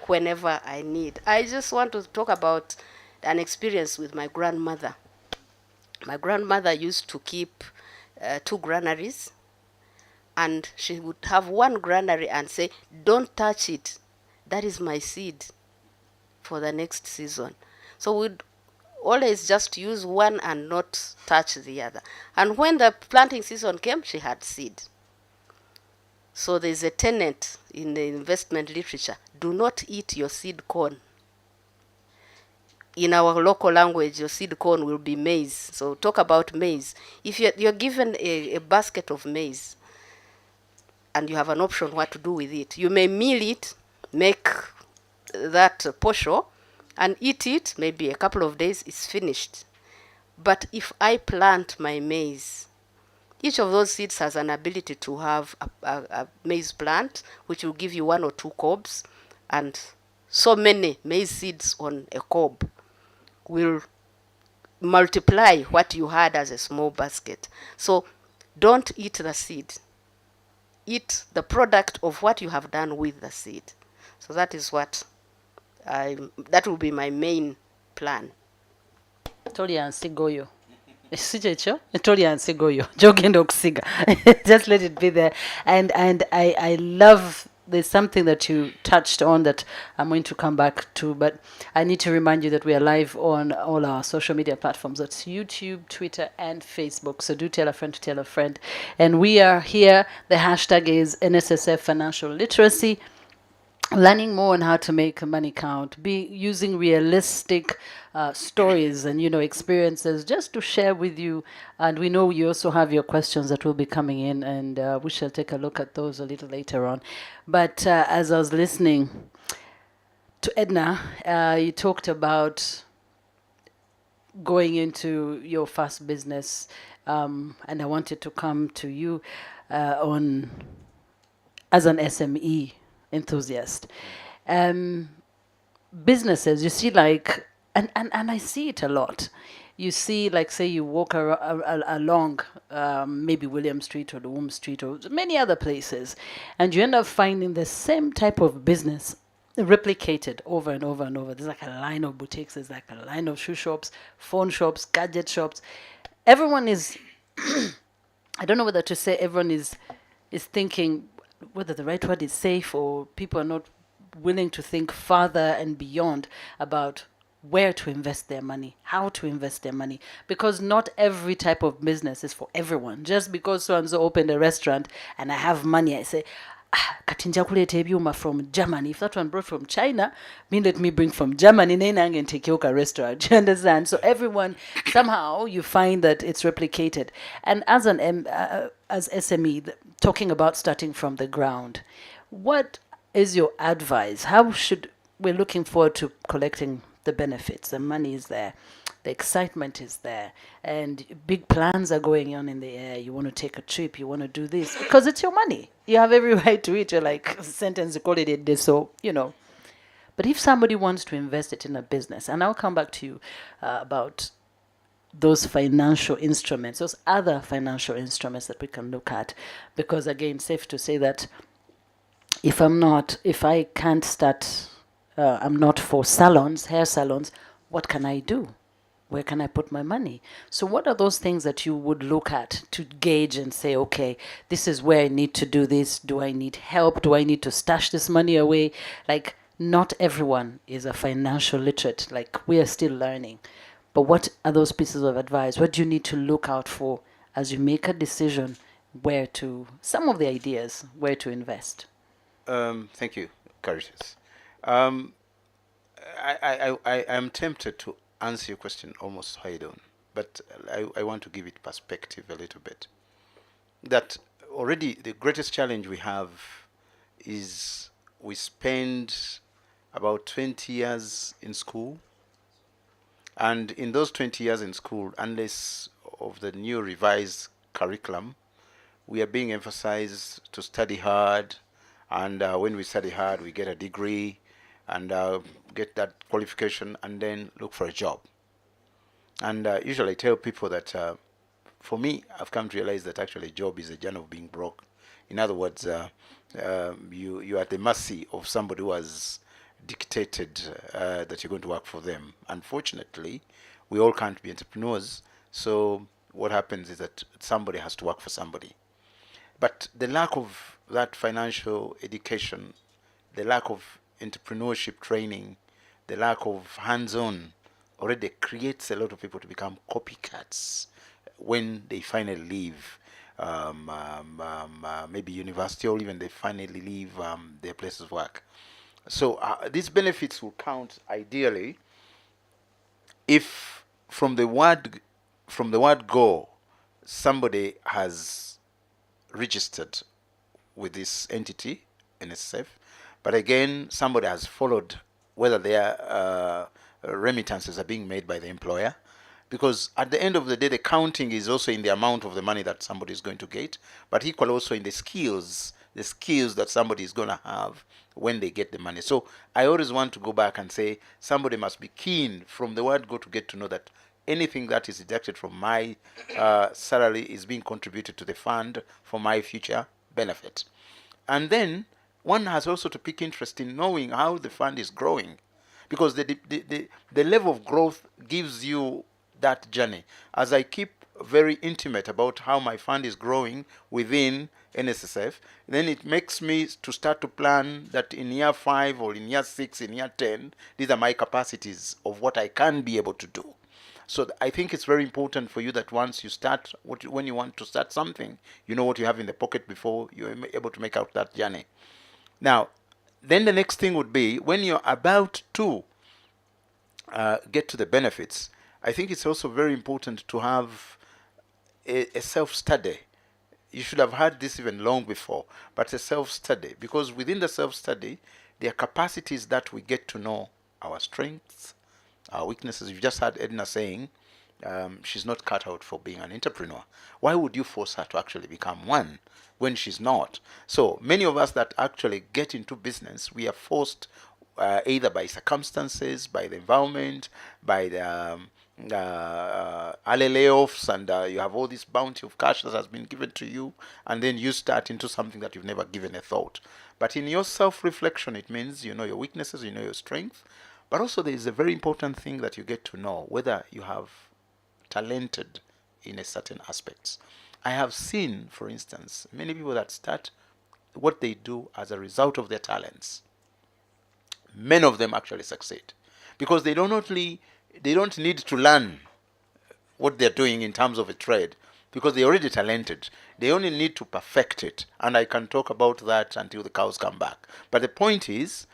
whenever I need. I just want to talk about an experience with my grandmother. My grandmother used to keep 2 granaries, and she would have 1 granary and say, "Don't touch it. That is my seed for the next season." So we'd always just use one and not touch the other. And when the planting season came, she had seed. So there's a tenet in the investment literature: do not eat your seed corn. In our local language, your seed corn will be maize. So talk about maize. If you're given a basket of maize and you have an option what to do with it, you may mill it, make that posho, and eat it. Maybe a couple of days, it's finished. But if I plant my maize, each of those seeds has an ability to have a maize plant, which will give you 1 or 2 cobs, and so many maize seeds on a cob will multiply what you had as a small basket. So don't eat the seed. Eat the product of what you have done with the seed. So that is what that will be my main plan. Tolya nsigoyo. Si kyekyo tolya nsigoyo gy'ogenda okusiga. Just let it be there. And I love, there's something that you touched on that I'm going to come back to, but I need to remind you that we are live on all our social media platforms. That's YouTube, Twitter, and Facebook. So do tell a friend to tell a friend. And we are here. The hashtag is NSSF Financial Literacy. Learning more on how to make money count, be using realistic stories and experiences just to share with you. And we know you also have your questions that will be coming in, and we shall take a look at those a little later on. But as I was listening to Edna, you talked about going into your first business, and I wanted to come to you on as an SME enthusiast. Businesses, you see, like, and I see it a lot. You see, like, say you walk along maybe William Street or the Womb Street or many other places, and you end up finding the same type of business replicated over and over and over. There's like a line of boutiques, there's like a line of shoe shops, phone shops, gadget shops. Everyone is, I don't know whether to say everyone is thinking whether the right word is safe, or people are not willing to think further and beyond about where to invest their money, how to invest their money, because not every type of business is for everyone. Just because so and so opened a restaurant and I have money, I say, kati nja kuleeta ebyuma from Germany. If that one brought from China, let me bring from Germany, naye nange nteekewo ka restaurant. You understand? So everyone, somehow you find that it's replicated. And as as SME, talking about starting from the ground, what is your advice? How should, we're looking forward to collecting the benefits, the money is there, the excitement is there, and big plans are going on in the air. You want to take a trip, you want to do this, because it's your money. You have every right to it. You're like, sentence, call it a day, so, But if somebody wants to invest it in a business, and I'll come back to you about those financial instruments, those other financial instruments that we can look at, because again, safe to say that if I can't start, I'm not for salons, hair salons, what can I do? Where can I put my money? So what are those things that you would look at to gauge and say, okay, this is where I need to do this. Do I need help? Do I need to stash this money away? Like, not everyone is a financial literate. Like, we are still learning. But what are those pieces of advice? What do you need to look out for as you make a decision some of the ideas, where to invest? Thank you, Caritas. I am tempted to answer your question almost head on, but I want to give it perspective a little bit. That already the greatest challenge we have is we spend about 20 years in school, and in those 20 years in school, unless of the new revised curriculum, we are being emphasized to study hard, and when we study hard, we get a degree and get that qualification and then look for a job. And usually I tell people that for me, I've come to realize that actually a job is a journey of being broke. In other words, you are at the mercy of somebody who has dictated that you're going to work for them. Unfortunately, we all can't be entrepreneurs. So what happens is that somebody has to work for somebody. But the lack of that financial education, the lack of entrepreneurship training, the lack of hands-on already creates a lot of people to become copycats when they finally leave maybe university, or even they finally leave their places of work. So these benefits will count ideally if from the word go, somebody has registered with this entity, NSSF, but again, somebody has followed whether their remittances are being made by the employer, because at the end of the day, the counting is also in the amount of the money that somebody is going to get, but equally also in the skills that somebody is going to have when they get the money. So I always want to go back and say somebody must be keen from the word go to get to know that anything that is deducted from my salary is being contributed to the fund for my future benefit. And then one has also to pick interest in knowing how the fund is growing, because the level of growth gives you that journey. As I keep very intimate about how my fund is growing within NSSF, then it makes me to start to plan that in year 5 or in year 6, in year 10, these are my capacities of what I can be able to do. So I think it's very important for you that once you start, when you want to start something, you know what you have in the pocket before you're able to make out that journey. Now, then the next thing would be when you're about to get to the benefits, I think it's also very important to have a self-study. You should have had this even long before, but a self-study, because within the self-study, there are capacities that we get to know our strengths, our weaknesses. You've just heard Edna saying she's not cut out for being an entrepreneur. Why would you force her to actually become one when she's not? So many of us that actually get into business, we are forced either by circumstances, by the environment, by the early layoffs, and you have all this bounty of cash that has been given to you, and then you start into something that you've never given a thought. But in your self-reflection, it means you know your weaknesses, you know your strength, but also there is a very important thing that you get to know, whether you have talented in a certain aspects. I have seen, for instance, many people that start what they do as a result of their talents. Many of them actually succeed because they don't need to learn what they're doing in terms of a trade, because they're already talented. They only need to perfect it, and I can talk about that until the cows come back. But the point is,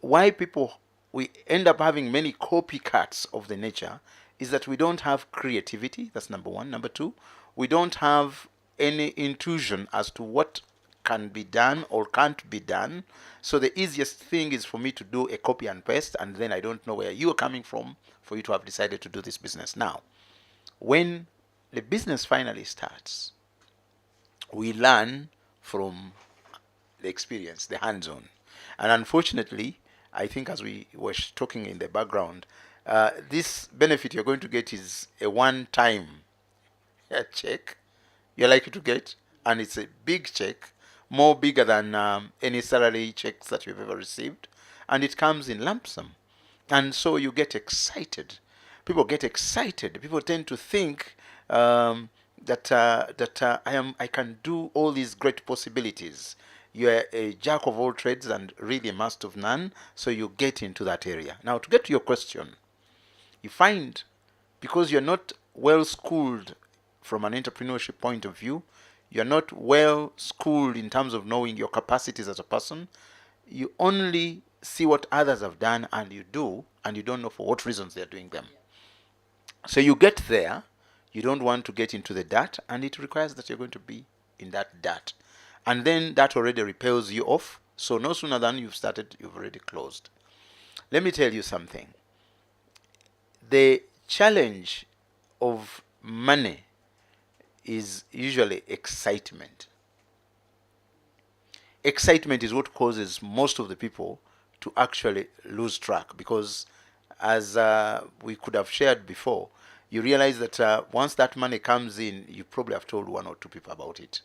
why we end up having many copycats of the nature is that we don't have creativity. That's number one. Number two, we don't have any intuition as to what can be done or can't be done. So the easiest thing is for me to do a copy and paste, and then I don't know where you are coming from for you to have decided to do this business. Now, when the business finally starts, we learn from the experience, the hands-on. And unfortunately, I think as we were talking in the background, this benefit you're going to get is a one-time check you're likely to get, and it's a big check, more bigger than any salary checks that you've ever received, and it comes in lump sum. And so you get excited. People get excited. People tend to think that I can do all these great possibilities. You're a jack of all trades and really a master of none, so you get into that area. Now, to get to your question, you find because you're not well schooled from an entrepreneurship point of view, you're not well schooled in terms of knowing your capacities as a person, you only see what others have done and you do, and you don't know for what reasons they're doing them. So you get there, you don't want to get into the dirt, and it requires that you're going to be in that dirt. And then that already repels you off, so no sooner than you've started, you've already closed. Let me tell you something. The challenge of money is usually excitement. Excitement is what causes most of the people to actually lose track, because as we could have shared before, you realize that once that money comes in, you probably have told one or two people about it.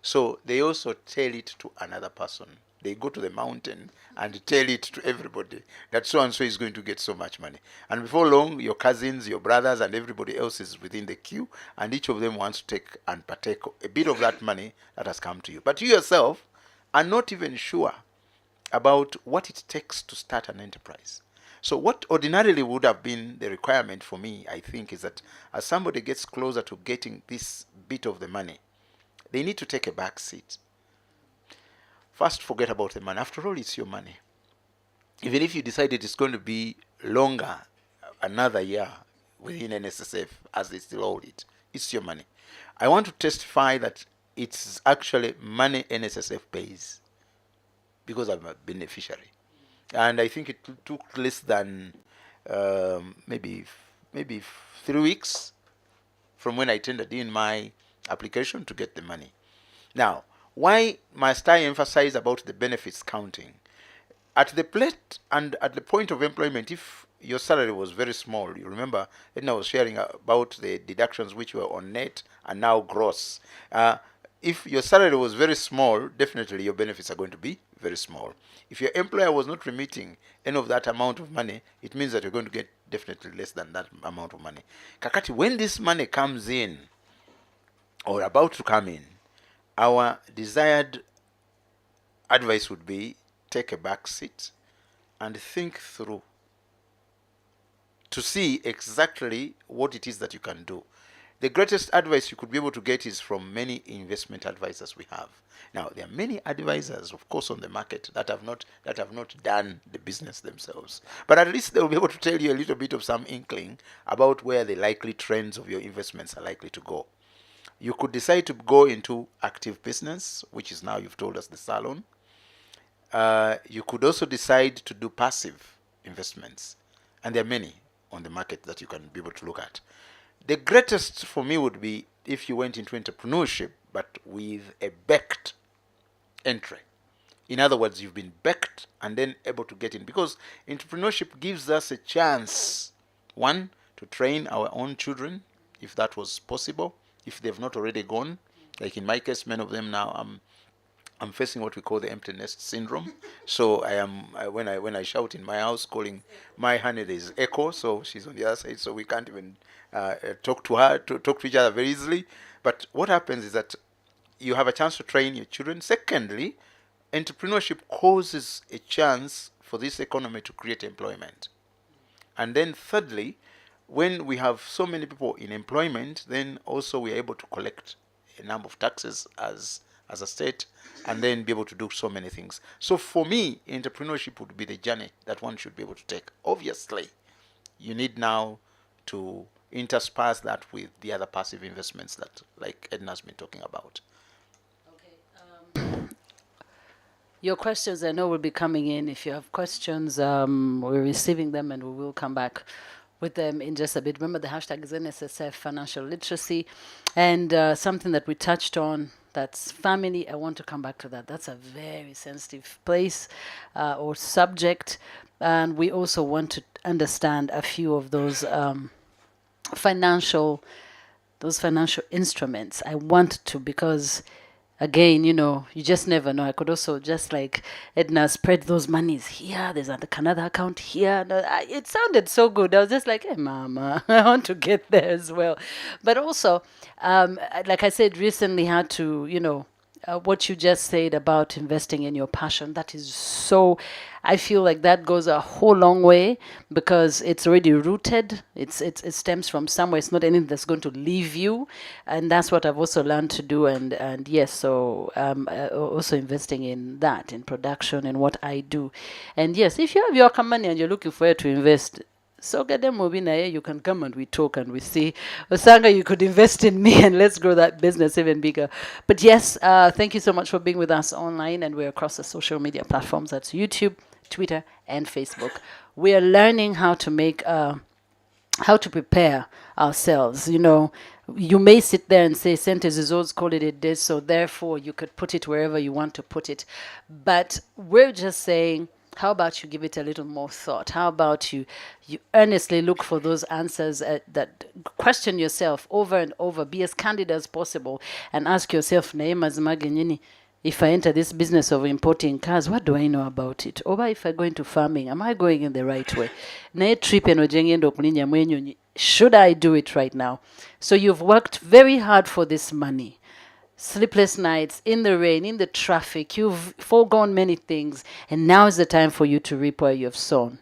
So they also tell it to another person. They go to the mountain and tell it to everybody that so and so is going to get so much money. And before long, your cousins, your brothers, and everybody else is within the queue, and each of them wants to take and partake a bit of that money that has come to you. But you yourself are not even sure about what it takes to start an enterprise. So what ordinarily would have been the requirement for me, I think, is that as somebody gets closer to getting this bit of the money, they need to take a back seat. First, forget about the money. After all, it's your money. Even if you decided it's going to be longer, another year within NSSF, as they still hold it, it's your money. I want to testify that it's actually money NSSF pays because I'm a beneficiary. And I think it took less than maybe 3 weeks from when I tendered in my application to get the money. Now, why must I emphasize about the benefits counting? At the plate and at the point of employment, if your salary was very small, you remember, and I was sharing about the deductions which were on net and now gross. If your salary was very small, definitely your benefits are going to be very small. If your employer was not remitting any of that amount of money, it means that you're going to get definitely less than that amount of money. Kakati, when this money comes in, or about to come in, our desired advice would be take a back seat and think through to see exactly what it is that you can do. The greatest advice you could be able to get is from many investment advisors we have. Now, there are many advisors, of course, on the market that have not done the business themselves. But at least they'll be able to tell you a little bit of some inkling about where the likely trends of your investments are likely to go. You could decide to go into active business, which is now, you've told us, the salon. You could also decide to do passive investments. And there are many on the market that you can be able to look at. The greatest for me would be if you went into entrepreneurship, but with a backed entry. In other words, you've been backed and then able to get in. Because entrepreneurship gives us a chance, one, to train our own children, if that was possible, if they've not already gone. Like in my case, many of them now, I'm facing what we call the empty nest syndrome. So when I shout in my house calling my honey, there's echo, so she's on the other side, so we can't even talk to each other very easily. But what happens is that you have a chance to train your children. Secondly, entrepreneurship causes a chance for this economy to create employment. And then thirdly, when we have so many people in employment, then also we are able to collect a number of taxes as a state, and then be able to do so many things. So for me, entrepreneurship would be the journey that one should be able to take. Obviously, you need now to intersperse that with the other passive investments that, like Edna's been talking about. Your questions, I know, will be coming in. If you have questions, we're receiving them, and we will come back with them in just a bit. Remember, the hashtag is NSSF Financial Literacy, and something that we touched on, that's family. I want to come back to that. That's a very sensitive place or subject, and we also want to understand a few of those financial instruments. I want to, because again, you just never know. I could also, just like Edna, spread those monies here. There's another account here. No, it sounded so good. I was just like, hey, mama, I want to get there as well. But also, like I said, recently had to, what you just said about investing in your passion, that is so, I feel like that goes a whole long way, because it's already rooted. It stems from somewhere. It's not anything that's going to leave you. And that's what I've also learned to do. And yes, so also investing in that, in production, and what I do. And yes, if you have your money and you're looking for where to invest, so get them moving there. You can come and we talk and we see, Osanga, you could invest in me and let's grow that business even bigger. But yes, thank you so much for being with us online, and we're across the social media platforms. That's YouTube, Twitter, and Facebook. We are learning how to make, how to prepare ourselves. You may sit there and say, Centers is always call it a day, so therefore you could put it wherever you want to put it. But we're just saying, how about you give it a little more thought? How about you earnestly look for those answers, that question yourself over and over, be as candid as possible, and ask yourself, if I enter this business of importing cars, what do I know about it? Or if I go into farming, am I going in the right way? Should I do it right now? So you've worked very hard for this money. Sleepless nights, in the rain, in the traffic, you've foregone many things, and now is the time for you to reap where you've sown.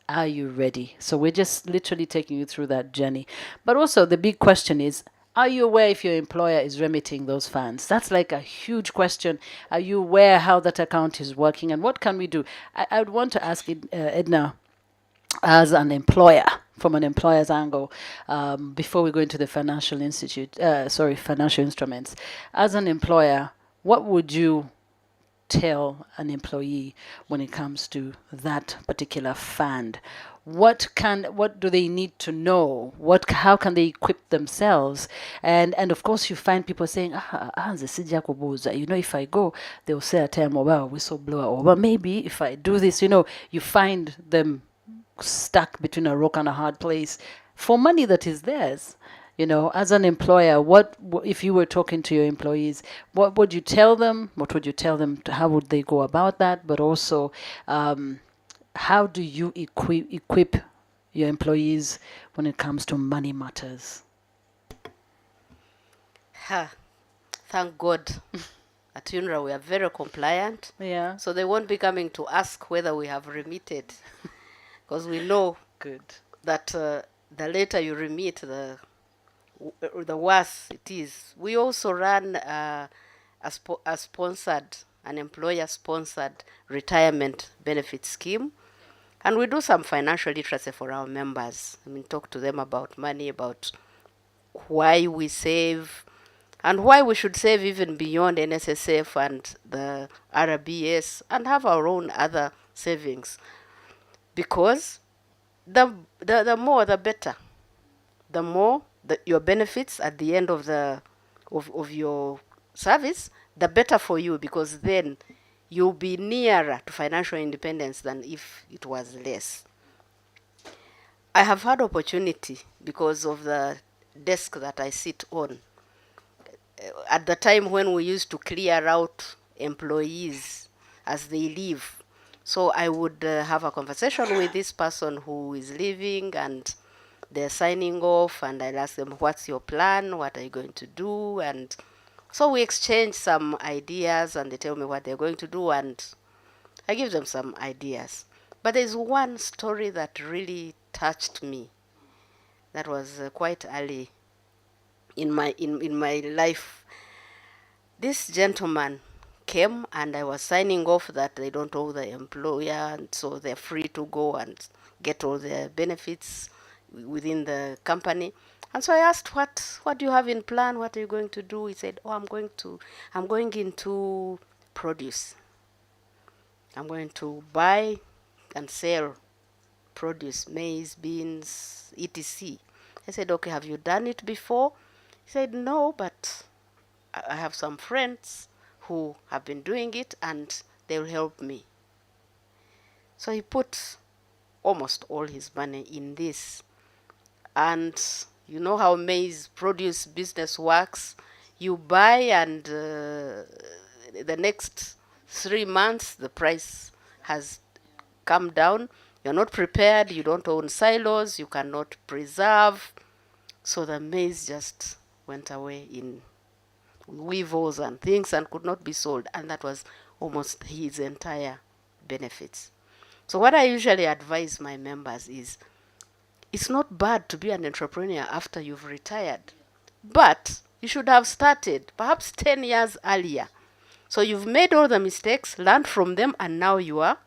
Are you ready? So we're just literally taking you through that journey. But also the big question is, are you aware if your employer is remitting those funds? That's like a huge question. Are you aware how that account is working, and what can we do? I would want to ask Edna, as an employer, from an employer's angle, before we go into the financial instruments. As an employer, what would you tell an employee when it comes to that particular fund? What do they need to know? How can they equip themselves? And of course, you find people saying, if I go, they'll say a time, whistleblower, or maybe if I do this, you find them stuck between a rock and a hard place for money that is theirs. As an employer, if you were talking to your employees, what would you tell them? What would you tell them? How would they go about that? But also, how do you equip your employees when it comes to money matters? Ha, thank God. At UNRWA, we are very compliant. Yeah. So they won't be coming to ask whether we have remitted. Because we know Good. that the later you remit, the worse it is. We also run an employer-sponsored retirement benefit scheme. And we do some financial literacy for our members. Talk to them about money, about why we save, and why we should save even beyond NSSF and the RBS and have our own other savings. Because the more, the better. The more your benefits at the end of your service, the better for you, because then you'll be nearer to financial independence than if it was less. I have had opportunity because of the desk that I sit on. At the time when we used to clear out employees as they leave. So I would have a conversation with this person who is leaving and they're signing off, and I'll ask them, what's your plan? What are you going to do? And so we exchange some ideas, and they tell me what they're going to do, and I give them some ideas. But there's one story that really touched me. That was quite early in my life. This gentleman came, and I was signing off that they don't owe the employer, and so they're free to go and get all their benefits within the company. And so I asked, what do you have in plan? What are you going to do? He said, I'm going into produce. I'm going to buy and sell produce, maize, beans, etc. I said, okay, have you done it before? He said, no, but I have some friends who have been doing it and they'll help me. So he put almost all his money in this. And you know how maize produce business works. You buy, and the next 3 months the price has come down. You're not prepared, you don't own silos, you cannot preserve. So the maize just went away in weevils and things and could not be sold. And that was almost his entire benefits. So what I usually advise my members is, it's not bad to be an entrepreneur after you've retired, but you should have started perhaps 10 years earlier. So you've made all the mistakes, learned from them, and now you are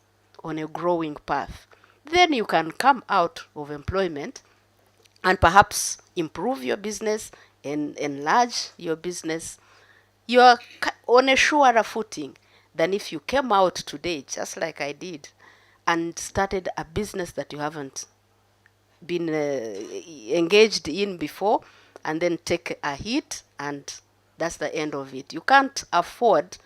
on a growing path. Then you can come out of employment and perhaps improve your business and enlarge your business. You are on a surer footing than if you came out today, just like I did, and started a business that you haven't been engaged in before, and then take a hit, and that's the end of it. You can't afford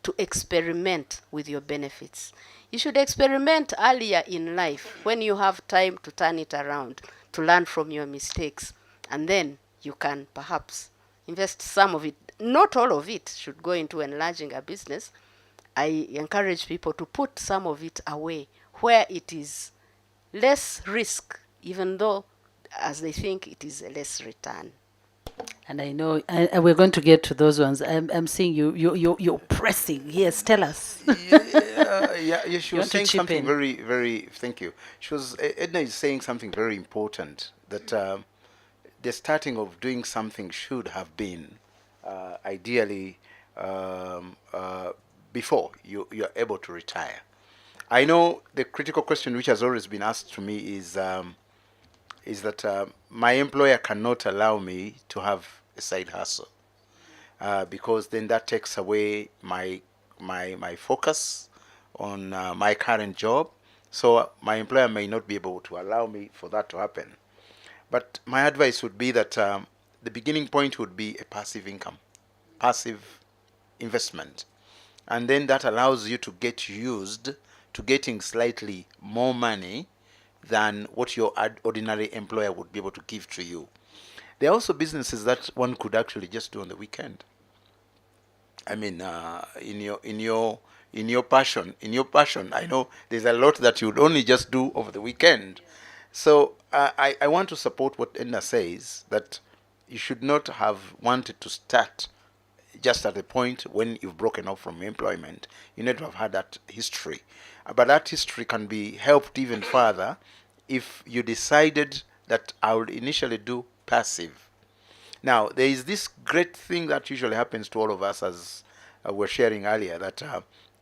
to experiment with your benefits. You should experiment earlier in life when you have time to turn it around, to learn from your mistakes, and then you can perhaps invest some of it. Not all of it should go into enlarging a business. I encourage people to put some of it away where it is less risk, even though as they think it is a less return. And I know, and we're going to get to those ones. I'm seeing you're pressing. Yes, tell us. Yeah, she You was want to saying chip something in? very, thank you. Edna is saying something very important, that the starting of doing something should have been ideally before you're able to retire. I know the critical question which has always been asked to me is that my employer cannot allow me to have a side hustle because then that takes away my focus on my current job. So my employer may not be able to allow me for that to happen. But my advice would be that the beginning point would be a passive income, passive investment. And then that allows you to get used to getting slightly more money than what your ordinary employer would be able to give to you. There are also businesses that one could actually just do on the weekend. I mean, in your passion, I know there's a lot that you'd only just do over the weekend. So I want to support what Edna says, that you should not have wanted to start just at the point when you've broken off from employment. You need to have had that history. But that history can be helped even further if you decided that I would initially do passive. Now, there is this great thing that usually happens to all of us, as we were sharing earlier, that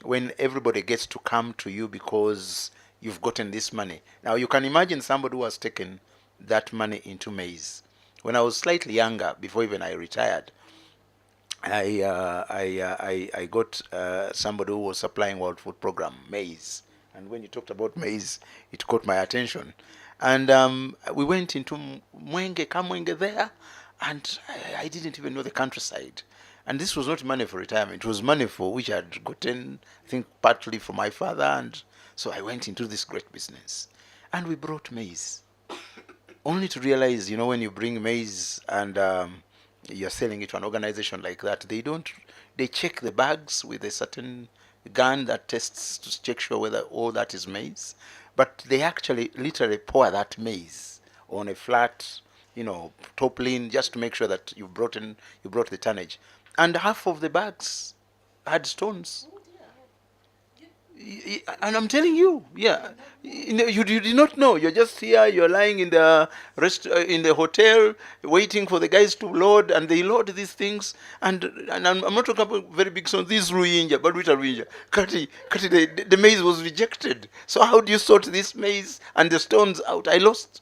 when everybody gets to come to you because you've gotten this money. Now, you can imagine somebody who has taken that money into maize. When I was slightly younger, before even I retired, I got somebody who was supplying World Food Program maize, and when you talked about maize, it caught my attention. And we went into Kamwenge there, and I didn't even know the countryside. And this was not money for retirement; it was money for which I had gotten, I think, partly from my father. And so I went into this great business, and we brought maize, only to realize, when you bring maize and you're selling it to an organization like that, they check the bags with a certain gun that tests to check sure whether all that is maize. But they actually literally pour that maize on a flat, top lane, just to make sure that you brought the tonnage. And half of the bags had stones. And I'm telling you, you did not know. You're just here. You're lying in the in the hotel, waiting for the guys to load, and they load these things. And I'm not talking about very big stones. These ruinja, but which are ruinja? Kati, the maize was rejected. So how do you sort this maize and the stones out? I lost.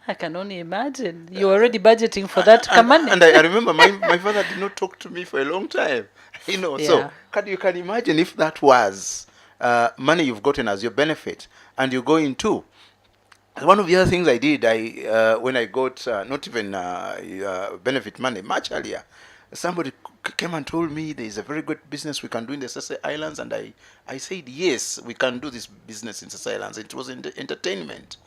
I can only imagine. You're already budgeting for that money. And I remember my father did not talk to me for a long time. So you can imagine if that was money you've gotten as your benefit, and you go into. One of the other things I did, when I got not even benefit money, much earlier, somebody came and told me there is a very good business we can do in the Sese Islands, and I said, yes, we can do this business in Sese Islands. It was entertainment.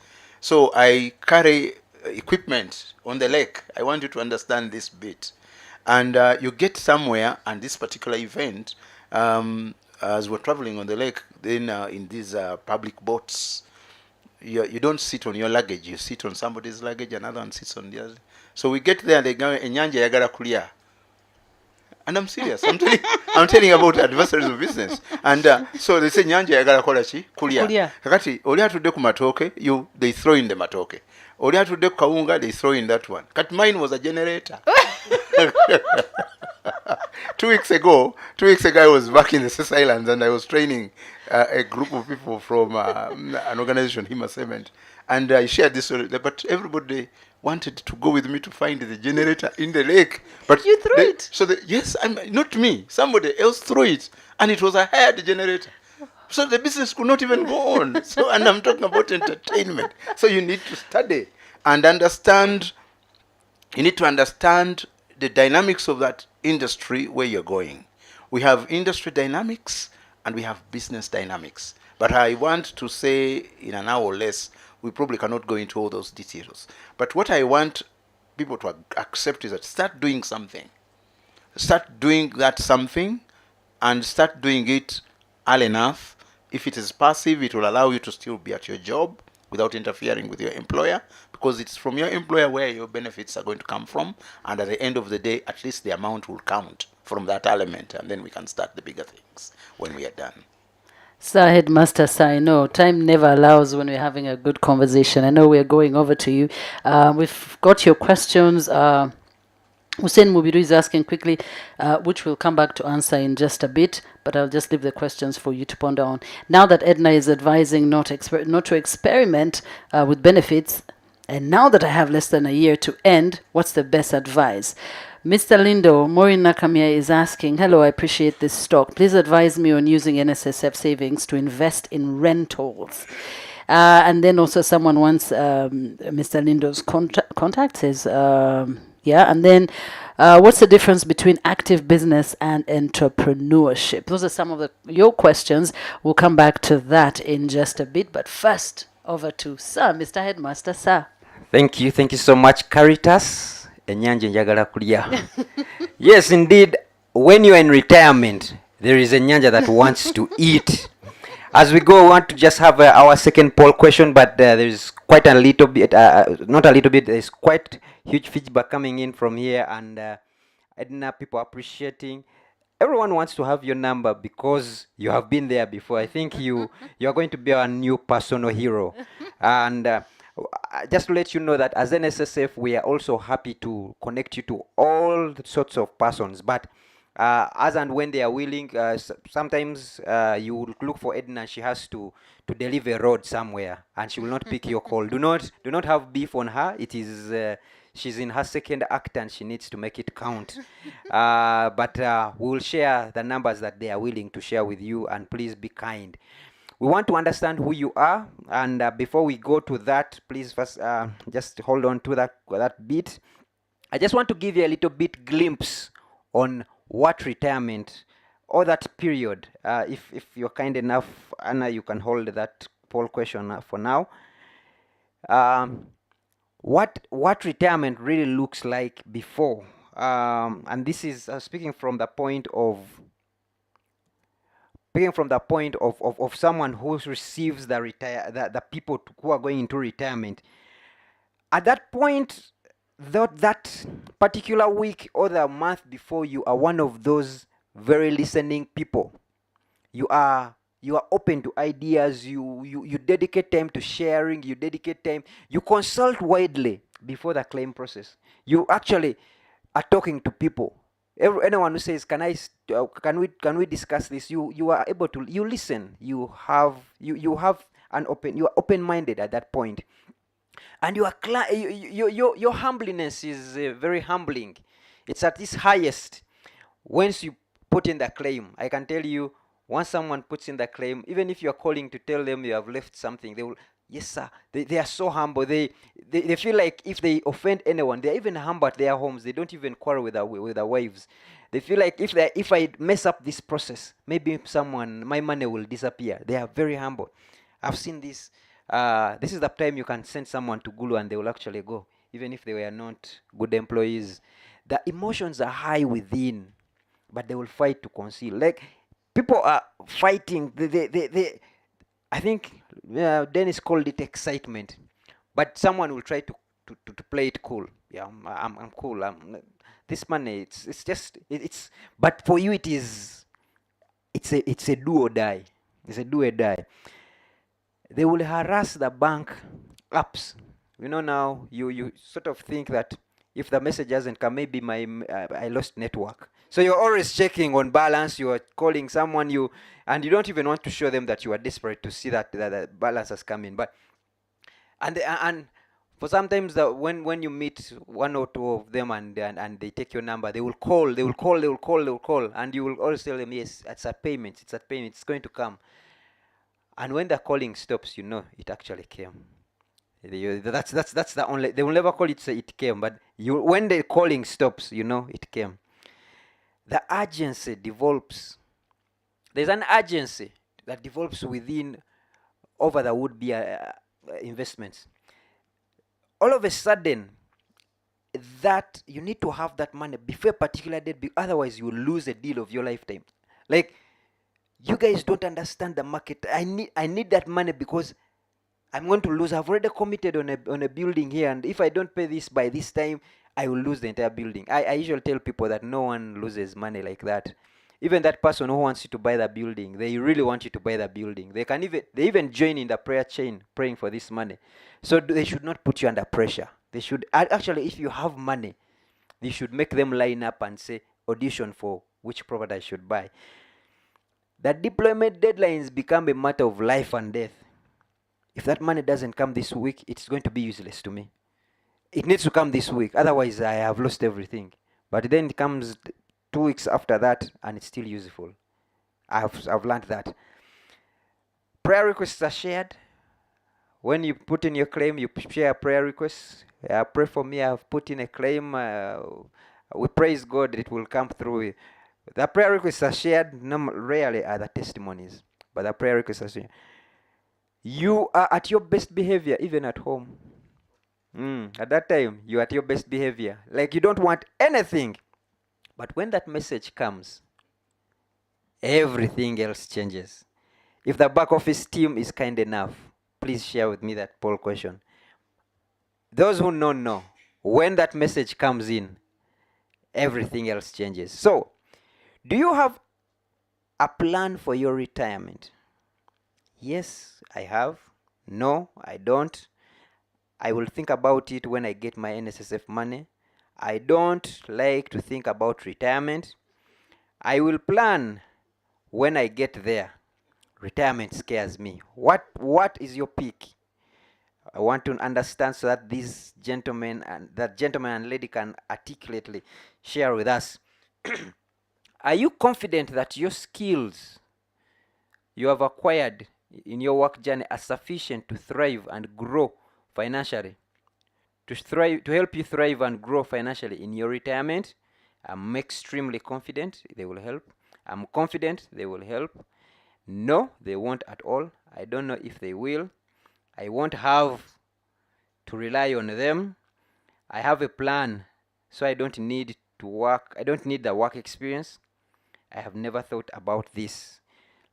So I carry equipment on the lake. I want you to understand this bit. And you get somewhere, and this particular event, as we're traveling on the lake, then in these public boats, you don't sit on your luggage. You sit on somebody's luggage, another one sits on the other. So we get there, they go, Enyanja yagala kulia. And I'm serious. I'm telling about adversaries of business. And so they say, Nyanja yagala kola chi? Kulia. Kakati, oli atudde ku matoke, they throw in the matoke. Oli atudde ku kawunga, they throw in that one. Kat mine was a generator. 2 weeks ago, I was back in the Sese Islands, and I was training a group of people from an organization, Hima Cement. And I shared this story, but everybody wanted to go with me to find the generator in the lake. But you threw it? So yes, not me. Somebody else threw it, and it was a hired generator. So the business could not even go on. And I'm talking about entertainment. So you need to study and understand. You need to understand the dynamics of that industry where you're going. We have industry dynamics and we have business dynamics. But I want to say in an hour or less, we probably cannot go into all those details. But what I want people to accept is that start doing something. Start doing that something, and start doing it early enough. If it is passive, it will allow you to still be at your job without interfering with your employer, because it's from your employer where your benefits are going to come from, and at the end of the day, at least the amount will count from that element, and then we can start the bigger things when we are done. Sir Headmaster, sir, I know time never allows when we're having a good conversation. I know we're going over to you. We've got your questions. Hussein Mubiru is asking quickly, which we'll come back to answer in just a bit, but I'll just leave the questions for you to ponder on. Now that Edna is advising not to experiment with benefits, and now that I have less than a year to end, what's the best advice? Mr. Lindo, Maureen Nakamia is asking, hello, I appreciate this stock. Please advise me on using NSSF savings to invest in rentals. And then also someone wants Mr. Lindo's contact, says, and then what's the difference between active business and entrepreneurship? Those are some of your questions. We'll come back to that in just a bit. But first, over to Sir, Mr. Headmaster, sir. Thank you so much, Caritas. Enyanja njagala kulya. Yes, indeed, when you are in retirement, there is a nyanja that wants to eat. As we go, we want to just have our second poll question, but there is quite a little bit, not a little bit, there is quite huge feedback coming in from here, and Edna, people appreciating. Everyone wants to have your number because you have been there before. I think you are going to be our new personal hero. And just to let you know that as NSSF, we are also happy to connect you to all sorts of persons. But as and when they are willing, sometimes you will look for Edna. She has to deliver a road somewhere, and she will not pick your call. Do not have beef on her. It is she's in her second act, and she needs to make it count. But we will share the numbers that they are willing to share with you, and please be kind. We want to understand who you are, and before we go to that, please first just hold on to that bit. I just want to give you a little bit glimpse on what retirement or that period. If you're kind enough, Anna, you can hold that poll question for now. What retirement really looks like before, and this is speaking from the point of someone who receives the people who are going into retirement. At that point, that particular week or the month before, you are one of those very listening people. You are open to ideas. You dedicate time to sharing. You dedicate time. You consult widely before the claim process. You actually are talking to people. Anyone who says, can we discuss this, you are able to, you listen. You are open-minded at that point. And your humbleness is very humbling. It's at its highest once you put in the claim. I can tell you, once someone puts in the claim, even if you're calling to tell them you have left something, they will, yes sir. They are so humble. They feel like if they offend anyone, they're even humble at their homes. They don't even quarrel with their wives. They feel like if I mess up this process, maybe my money will disappear. They are very humble. I've seen this. This is the time you can send someone to Gulu and they will actually go, even if they were not good employees. The emotions are high within, but they will fight to conceal. Like, people are fighting. I think Dennis called it excitement, but someone will try to play it cool. Yeah, I'm cool. This money, it's. But for you, it's a do or die. It's a do or die. They will harass the bank apps. Now you sort of think that if the message hasn't come, maybe I lost network. So you're always checking on balance. You are calling someone, and you don't even want to show them that you are desperate to see that the balance has come in. But and for sometimes when you meet one or two of them and they take your number, they will call, and you will always tell them, yes, it's a payment, it's going to come. And when the calling stops, it actually came. That's the only. They will never call it say it came, but when the calling stops, it came. The urgency develops. There's an urgency that develops within over the would-be investments. All of a sudden, that you need to have that money before a particular date, otherwise you will lose a deal of your lifetime. Like, you guys don't understand the market. I need that money because I'm going to lose. I've already committed on a building here, and if I don't pay this by this time, I will lose the entire building. I usually tell people that no one loses money like that. Even that person who wants you to buy the building, they really want you to buy the building. They even join in the prayer chain praying for this money. So they should not put you under pressure. They should actually, if you have money, they should make them line up and say, audition for which product I should buy. The deployment deadlines become a matter of life and death. If that money doesn't come this week, it's going to be useless to me. It needs to come this week, otherwise I have lost everything. But then it comes 2 weeks after that, and it's still useful. I've learned that. Prayer requests are shared. When you put in your claim, you share prayer requests. Pray for me, I've put in a claim. We praise God that it will come through. The prayer requests are shared. Rarely are the testimonies, but the prayer requests are shared. you are at your best behavior even at home. At that time, you're at your best behavior. Like you don't want anything. But when that message comes, everything else changes. If the back office team is kind enough, please share with me that poll question. Those who know, when that message comes in, everything else changes. So, do you have a plan for your retirement? Yes, I have. No, I don't. I will think about it when I get my NSSF money. I don't like to think about retirement. I will plan when I get there. Retirement scares me. What is your peak? I want to understand so that these gentlemen and lady can articulately share with us. Are you confident that your skills you have acquired in your work journey are sufficient to thrive and grow financially? To help you thrive and grow financially in your retirement? I'm extremely confident they will help. I'm confident they will help. No, they won't at all. I don't know if they will. I won't have to rely on them. I have a plan, so I don't need to work. I don't need the work experience. I have never thought about this.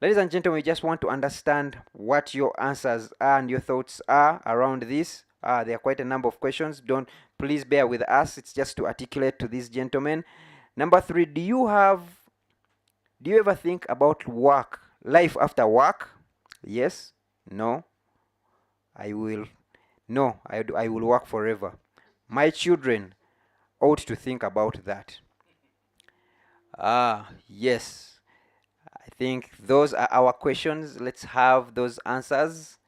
Ladies and gentlemen, we just want to understand what your answers are and your thoughts are around this. There are quite a number of questions. Please bear with us. It's just to articulate to these gentlemen. Number 3, do you ever think about life after work? Yes. No. I will work forever. My children ought to think about that. Yes. I think those are our questions. Let's have those answers.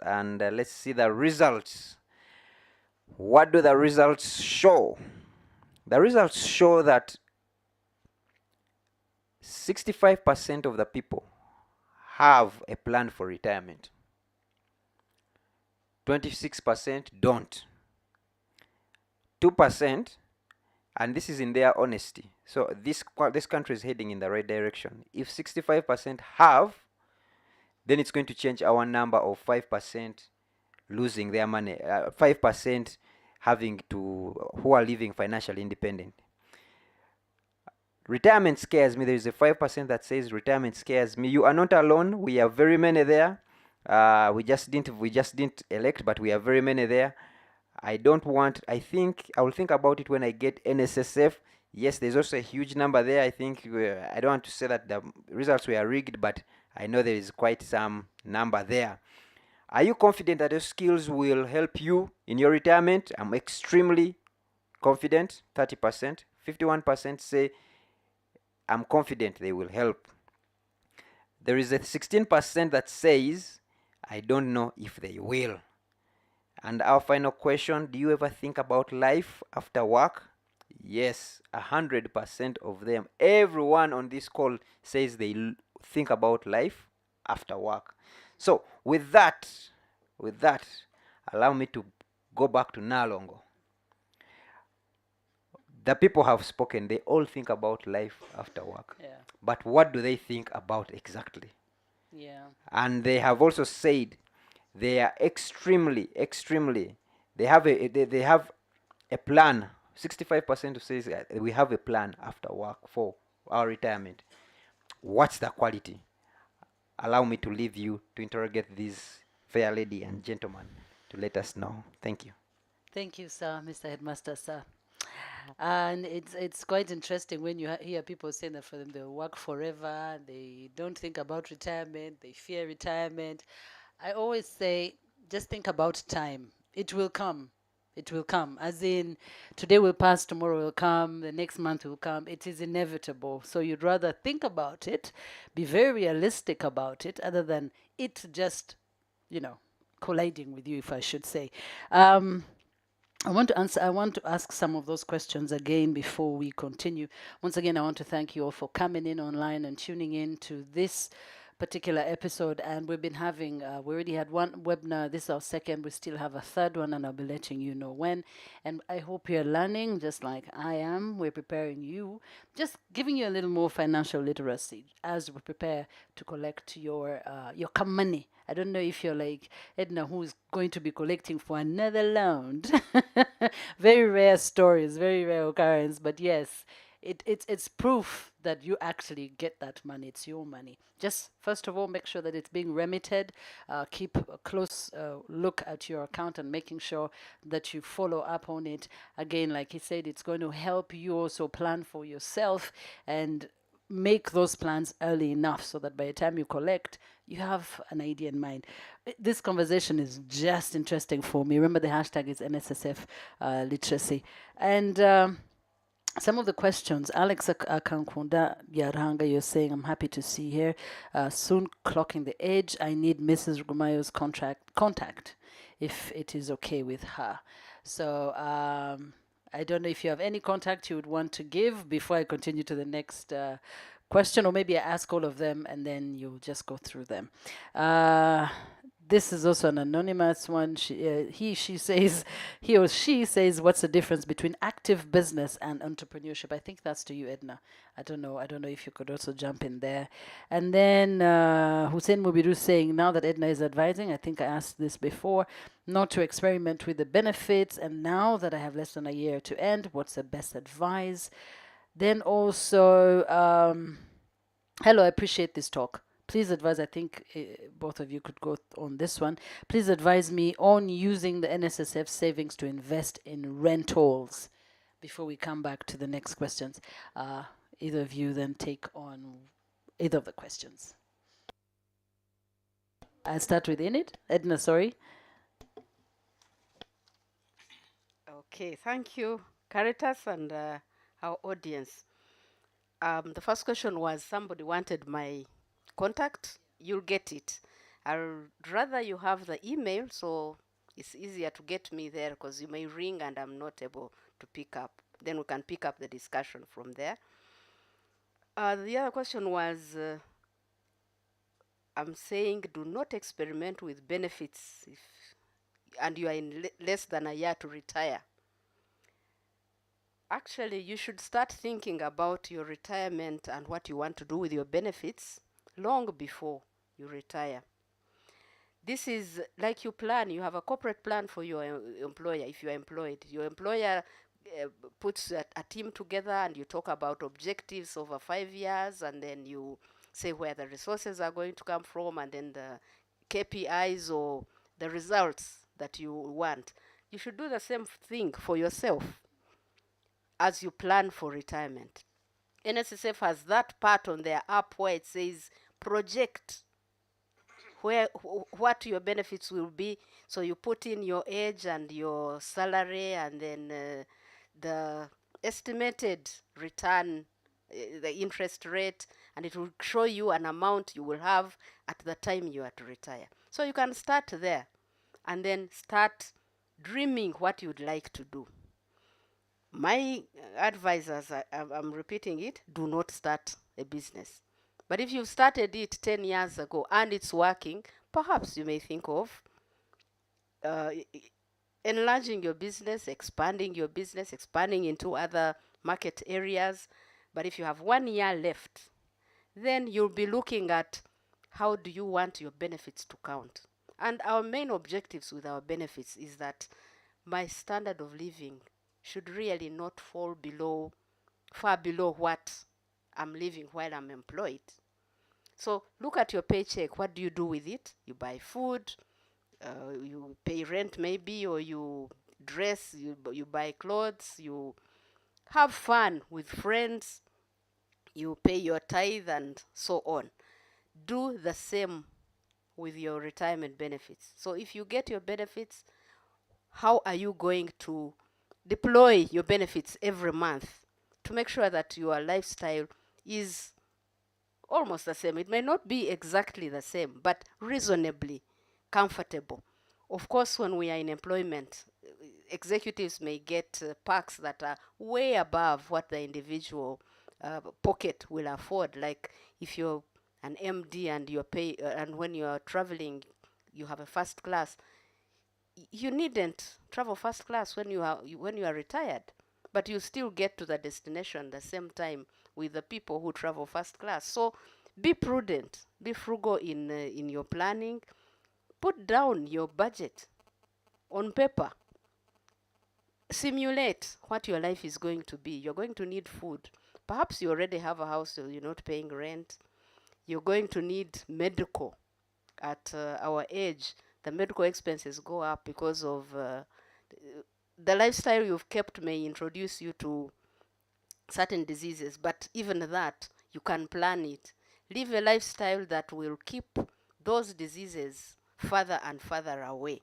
And let's see the results. What do the results show? The results show that 65% of the people have a plan for retirement. 26% don't. 2%, and this is in their honesty. So this country is heading in the right direction. If 65% have, then it's going to change our number of 5% losing their money, 5% who are living financially independent. Retirement scares me. There is a 5% that says retirement scares me. You are not alone. We are very many there. We just didn't elect, but we are very many there. I will think about it when I get NSSF. Yes, there's also a huge number there. I don't want to say that the results were rigged, but I know there is quite some number there. Are you confident that your skills will help you in your retirement? I'm extremely confident, 30%. 51% say I'm confident they will help. There is a 16% that says I don't know if they will. And our final question, do you ever think about life after work? Yes, 100% of them. Everyone on this call says they think about life after work. So with that, allow me to go back to Nalongo. The people have spoken. They all think about life after work. Yeah. But what do they think about exactly? Yeah. And they have also said they are extremely, they have a plan. 65% says we have a plan after work for our retirement. What's the quality? Allow me to leave you to interrogate these fair lady and gentlemen to let us know. Thank you. Thank you, sir, Mr. Headmaster, sir. And it's quite interesting when you hear people saying that for them they'll work forever, they don't think about retirement, they fear retirement. I always say, just think about time. It will come. It will come. As in, today will pass, tomorrow will come, the next month will come. It is inevitable. So you'd rather think about it, be very realistic about it, other than it just, colliding with you, if I should say. I want to ask some of those questions again before we continue. Once again, I want to thank you all for coming in online and tuning in to this particular episode, and we've been having, we already had one webinar. This is our second. We still have a third one, and I'll be letting you know when. And I hope you're learning just like I am. We're preparing you, just giving you a little more financial literacy as we prepare to collect your money. I don't know if you're like Edna, who's going to be collecting for another loan. Very rare stories, very rare occurrence, but yes, it's proof that you actually get that money. It's your money. Just first of all, make sure that it's being remitted. Keep a close look at your account and making sure that you follow up on it. Again, like he said, it's going to help you also plan for yourself and make those plans early enough so that by the time you collect, you have an idea in mind. This conversation is just interesting for me. Remember, the hashtag is NSSF literacy. And some of the questions, Alex Akankunda Yaranga, you're saying, I'm happy to see here. Soon clocking the age. I need Mrs. Rumayo's contact if it is okay with her. So I don't know if you have any contact you would want to give before I continue to the next question, or maybe I ask all of them and then you'll just go through them. This is also an anonymous one. She says, he or she says, what's the difference between active business and entrepreneurship? I think that's to you, Edna. I don't know if you could also jump in there. And then Hussein Mubiru saying, now that Edna is advising, I think I asked this before, not to experiment with the benefits. And now that I have less than a year to end, what's the best advice? Then also, hello, I appreciate this talk. Please advise, I think both of you could go on this one. Please advise me on using the NSSF savings to invest in rentals before we come back to the next questions. Either of you then take on either of the questions. I'll start with Enid. Edna, sorry. Okay, thank you, Caritas, and our audience. The first question was somebody wanted my contact. You'll get it. I'd rather you have the email, so it's easier to get me there, because you may ring and I'm not able to pick up. Then we can pick up the discussion from there. The other question was, I'm saying do not experiment with benefits and you are in less than a year to retire. Actually, you should start thinking about your retirement and what you want to do with your benefits long before you retire. This is like you plan. You have a corporate plan for your employer if you are employed. Your employer puts a team together and you talk about objectives over 5 years, and then you say where the resources are going to come from, and then the KPIs or the results that you want. You should do the same thing for yourself as you plan for retirement. NSSF has that part on their app where it says project what your benefits will be. So you put in your age and your salary, and then the estimated return, the interest rate, and it will show you an amount you will have at the time you are to retire. So you can start there and then start dreaming what you'd like to do. My advisors, I'm repeating it, do not start a business. But if you've started it 10 years ago and it's working, perhaps you may think of enlarging your business, expanding into other market areas. But if you have 1 year left, then you'll be looking at how do you want your benefits to count. And our main objectives with our benefits is that my standard of living should really not fall far below what I'm living while I'm employed. So look at your paycheck. What do you do with it? You buy food, you pay rent maybe, or you dress, you buy clothes, you have fun with friends, you pay your tithe and so on. Do the same with your retirement benefits. So if you get your benefits, how are you going to deploy your benefits every month to make sure that your lifestyle is almost the same? It may not be exactly the same, but reasonably comfortable. Of course, when we are in employment, executives may get perks that are way above what the individual pocket will afford. Like if you're an MD and you're and when you're traveling, you have a first class. You needn't travel first class when you are retired, but you still get to the destination the same time with the people who travel first class. So be prudent, be frugal in your planning. Put down your budget on paper. Simulate what your life is going to be. You're going to need food. Perhaps you already have a house, so you're not paying rent. You're going to need medical. At our age, the medical expenses go up because of the lifestyle you've kept may introduce you to certain diseases, but even that, you can plan it. Live a lifestyle that will keep those diseases further and further away.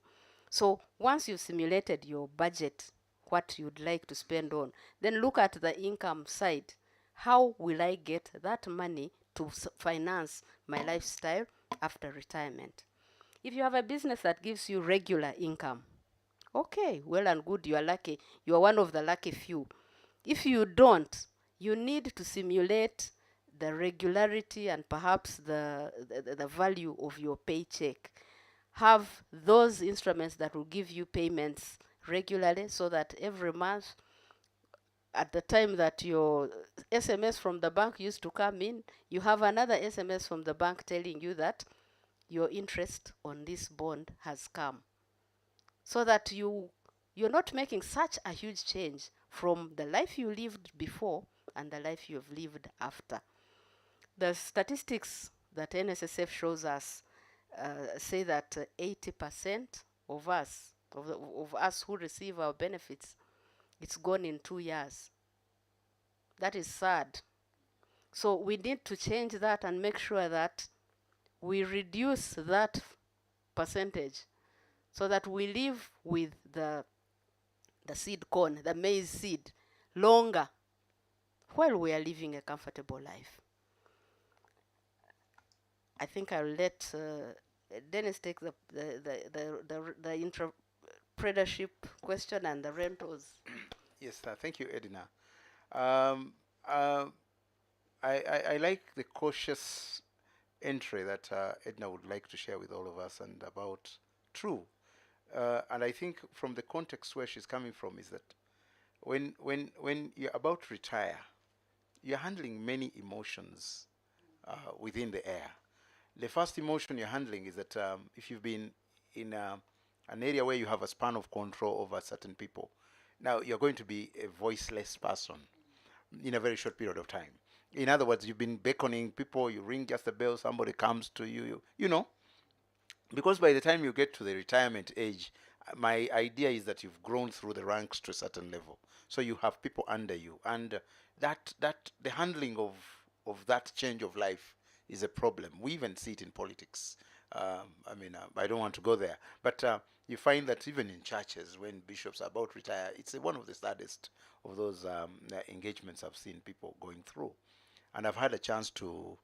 So once you've simulated your budget, what you'd like to spend on, then look at the income side. How will I get that money to finance my lifestyle after retirement? If you have a business that gives you regular income, okay, well and good, you are lucky. You are one of the lucky few. If you don't, you need to simulate the regularity and perhaps the value of your paycheck. Have those instruments that will give you payments regularly, so that every month, at the time that your SMS from the bank used to come in, you have another SMS from the bank telling you that your interest on this bond has come, so that you're not making such a huge change from the life you lived before and the life you've lived after. The statistics that NSSF shows us say that 80% of us who receive our benefits, it's gone in 2 years. That is sad. So we need to change that and make sure that we reduce that percentage, so that we live with the seed corn, the maize seed, longer, while we are living a comfortable life. I think I'll let Dennis take the entrepreneurship question and the rentals. Yes, thank you, Edna. Um, uh, I like the cautious entry that Edna would like to share with all of us, and about true. And I think from the context where she's coming from is that when you're about to retire, you're handling many emotions within the air. The first emotion you're handling is that if you've been in an area where you have a span of control over certain people, now you're going to be a voiceless person in a very short period of time. In other words, you've been beckoning people, you ring just a bell, somebody comes to you, you know, because by the time you get to the retirement age, my idea is that you've grown through the ranks to a certain level, so you have people under you, and that the handling of that change of life is a problem. We even see it in politics. I don't want to go there, but you find that even in churches, when bishops are about to retire, it's one of the saddest of those engagements I've seen people going through. And I've had a chance to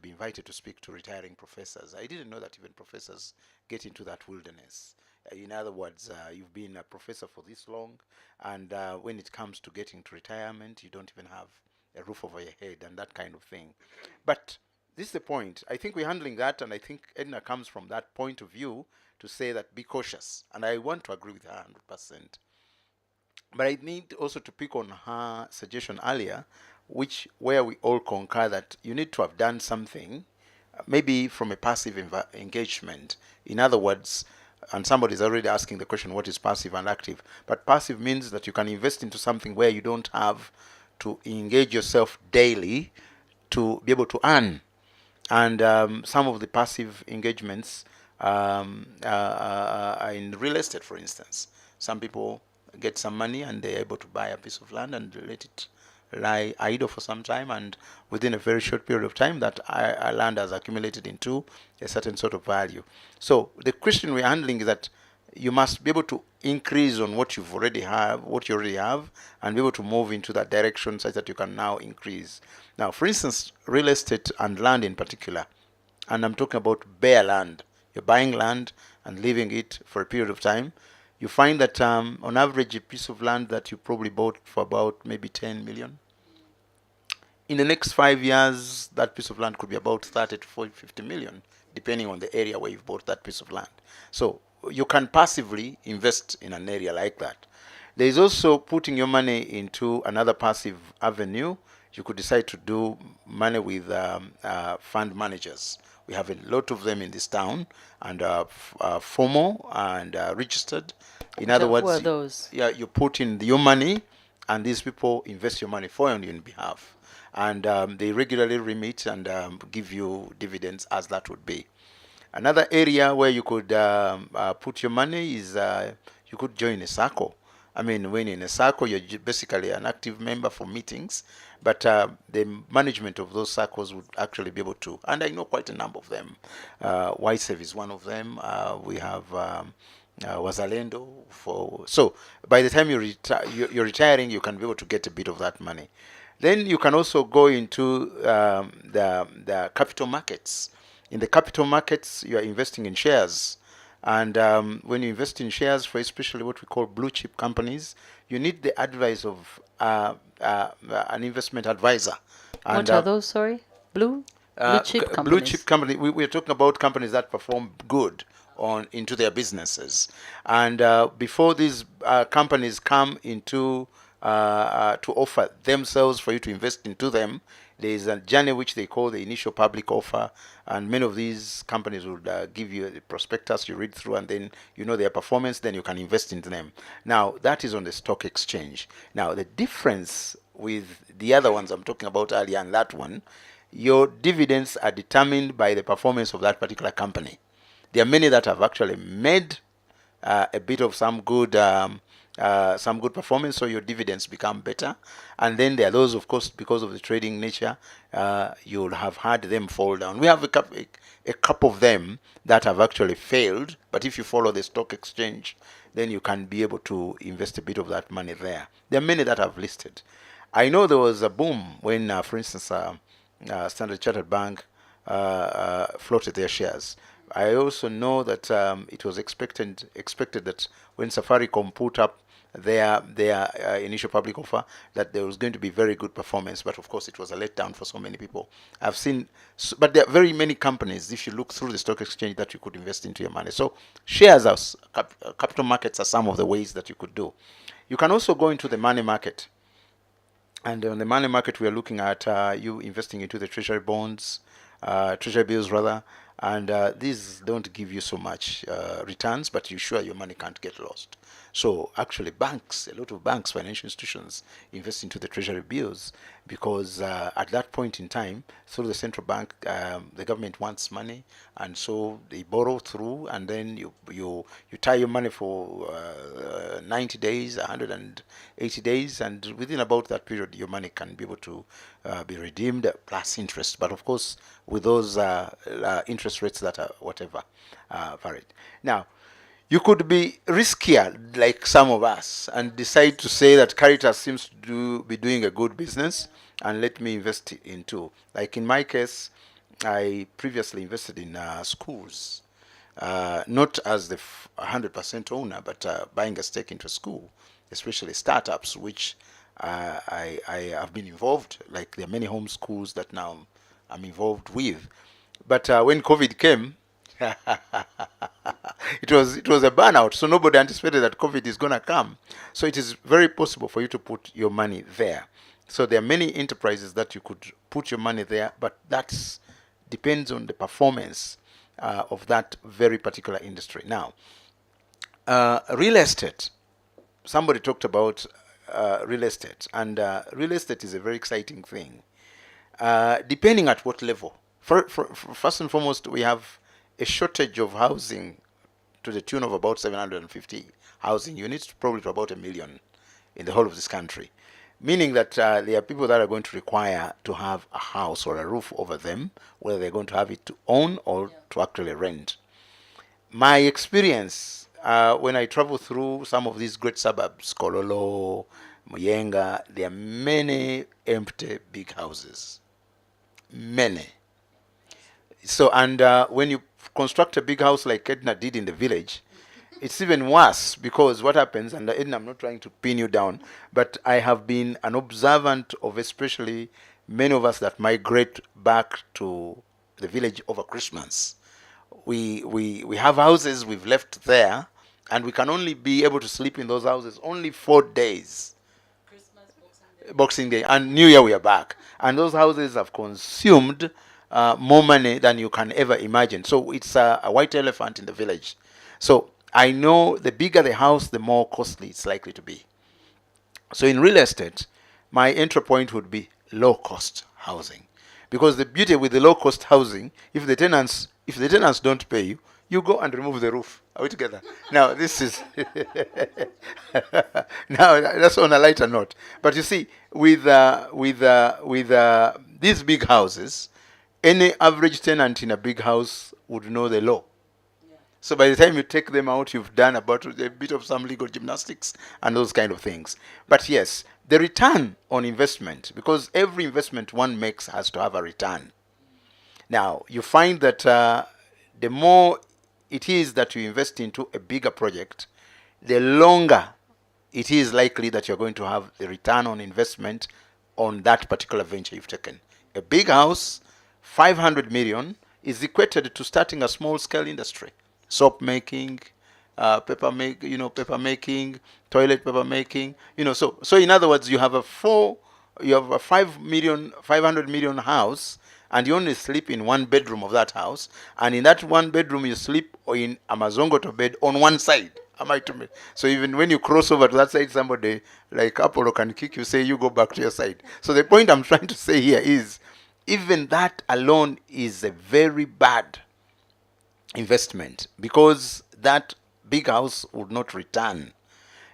be invited to speak to retiring professors. I didn't know that even professors get into that wilderness. In other words, you've been a professor for this long, and when it comes to getting to retirement, you don't even have a roof over your head and that kind of thing. But this is the point. I think we're handling that, and I think Edna comes from that point of view to say that be cautious, and I want to agree with her 100%. But I need also to pick on her suggestion earlier, where we all concur that you need to have done something, maybe from a passive engagement. In other words, and somebody's already asking the question, what is passive and active? But passive means that you can invest into something where you don't have to engage yourself daily to be able to earn. And some of the passive engagements are in real estate, for instance. Some people get some money and they're able to buy a piece of land and let it lie idle for some time, and within a very short period of time that land has accumulated into a certain sort of value. So the question we're handling is that you must be able to increase on what you already have, and be able to move into that direction such that you can now increase. Now, for instance, real estate and land in particular, and I'm talking about bare land. You're buying land and leaving it for a period of time. You find that on average, a piece of land that you probably bought for about maybe 10 million, in the next 5 years, that piece of land could be about 30 to 40, 50 million, depending on the area where you've bought that piece of land. So you can passively invest in an area like that. There is also putting your money into another passive avenue. You could decide to do money with fund managers. We have a lot of them in this town, and formal and registered. In other Who are words, those? yeah, you put in your money, and these people invest your money for you on your behalf, and they regularly remit and give you dividends as that would be. Another area where you could put your money is you could join a circle. I mean, when in a circle, you're basically an active member for meetings, but the management of those circles would actually be able to, and I know quite a number of them. YSEV is one of them. We have Wazalendo for, so by the time you're retiring, you can be able to get a bit of that money. Then you can also go into the capital markets. In the capital markets, you are investing in shares. And when you invest in shares for especially what we call blue chip companies, you need the advice of an investment advisor. And, What are those, sorry? Blue chip companies? blue chip company. We're talking about companies that perform good on into their businesses, and before these companies come into to offer themselves for you to invest into them, there is a journey which they call the initial public offer, and many of these companies would give you a prospectus you read through, and then you know their performance, then you can invest into them. Now that is on the stock exchange. Now the difference with the other ones I'm talking about earlier and that one, your dividends are determined by the performance of that particular company. There are many that have actually made a bit of some good performance, so your dividends become better. And then there are those, of course, because of the trading nature, you'll have had them fall down. We have a couple of them that have actually failed, but if you follow the stock exchange, then you can be able to invest a bit of that money there. There are many that have listed. I know there was a boom when, for instance, Standard Chartered Bank floated their shares. I also know that it was expected that when Safaricom put up their initial public offer, that there was going to be very good performance. But of course, it was a letdown for so many people. I've seen, but there are very many companies, if you look through the stock exchange, that you could invest into your money. So shares, capital markets are some of the ways that you could do. You can also go into the money market. And on the money market, we are looking at you investing into the treasury bonds, treasury bills rather, and these don't give you so much returns, but you're sure your money can't get lost. So actually banks, a lot of banks, financial institutions invest into the treasury bills because at that point in time, through the central bank, the government wants money, and so they borrow through, and then you tie your money for 90 days, 180 days, and within about that period, your money can be able to be redeemed plus interest. But of course, with those interest rates that are whatever varied. Now, you could be riskier, like some of us, and decide to say that Caritas seems to be doing a good business, and let me invest into. Like in my case, I previously invested in schools, not as the 100% owner, but buying a stake into a school, especially startups, which I have been involved. Like there are many home schools that now I'm involved with. But when COVID came, it was a burnout, so nobody anticipated that COVID is going to come. So it is very possible for you to put your money there. So there are many enterprises that you could put your money there, but that depends on the performance of that very particular industry. Now, real estate. Somebody talked about real estate, and real estate is a very exciting thing. Depending at what level. First and foremost, we have a shortage of housing to the tune of about 750 housing units, probably to about 1 million in the whole of this country. Meaning that there are people that are going to require to have a house or a roof over them, whether they're going to have it to own or to actually rent. My experience when I travel through some of these great suburbs, Kololo, Muyenga, there are many empty big houses. Many. So, and when you construct a big house like Edna did in the village, it's even worse because what happens, and Edna, I'm not trying to pin you down, but I have been an observant of especially many of us that migrate back to the village over Christmas, we have houses we've left there, and we can only be able to sleep in those houses only 4 days. Boxing Day and New Year we are back, and those houses have consumed more money than you can ever imagine. So it's a white elephant in the village. So I know the bigger the house, the more costly it's likely to be. So in real estate, my entry point would be low cost housing, because the beauty with the low cost housing, if the tenants don't pay you, you go and remove the roof. Are we together? Now this is now that's on a lighter note. But you see, with these big houses, any average tenant in a big house would know the law. So by the time you take them out, you've done about a bit of some legal gymnastics and those kind of things. But yes, the return on investment, because every investment one makes has to have a return. Now, you find that the more it is that you invest into a bigger project, the longer it is likely that you're going to have the return on investment on that particular venture you've taken. A big house, 500 million, is equated to starting a small scale industry. Soap making, paper making, toilet paper making, so in other words, you have a 500 million house, and you only sleep in one bedroom of that house, and in that one bedroom you sleep in a mazongoto bed on one side. Am I to me? So even when you cross over to that side, somebody like Apollo can kick you, say you go back to your side. So the point I'm trying to say here is, even that alone is a very bad investment, because that big house would not return.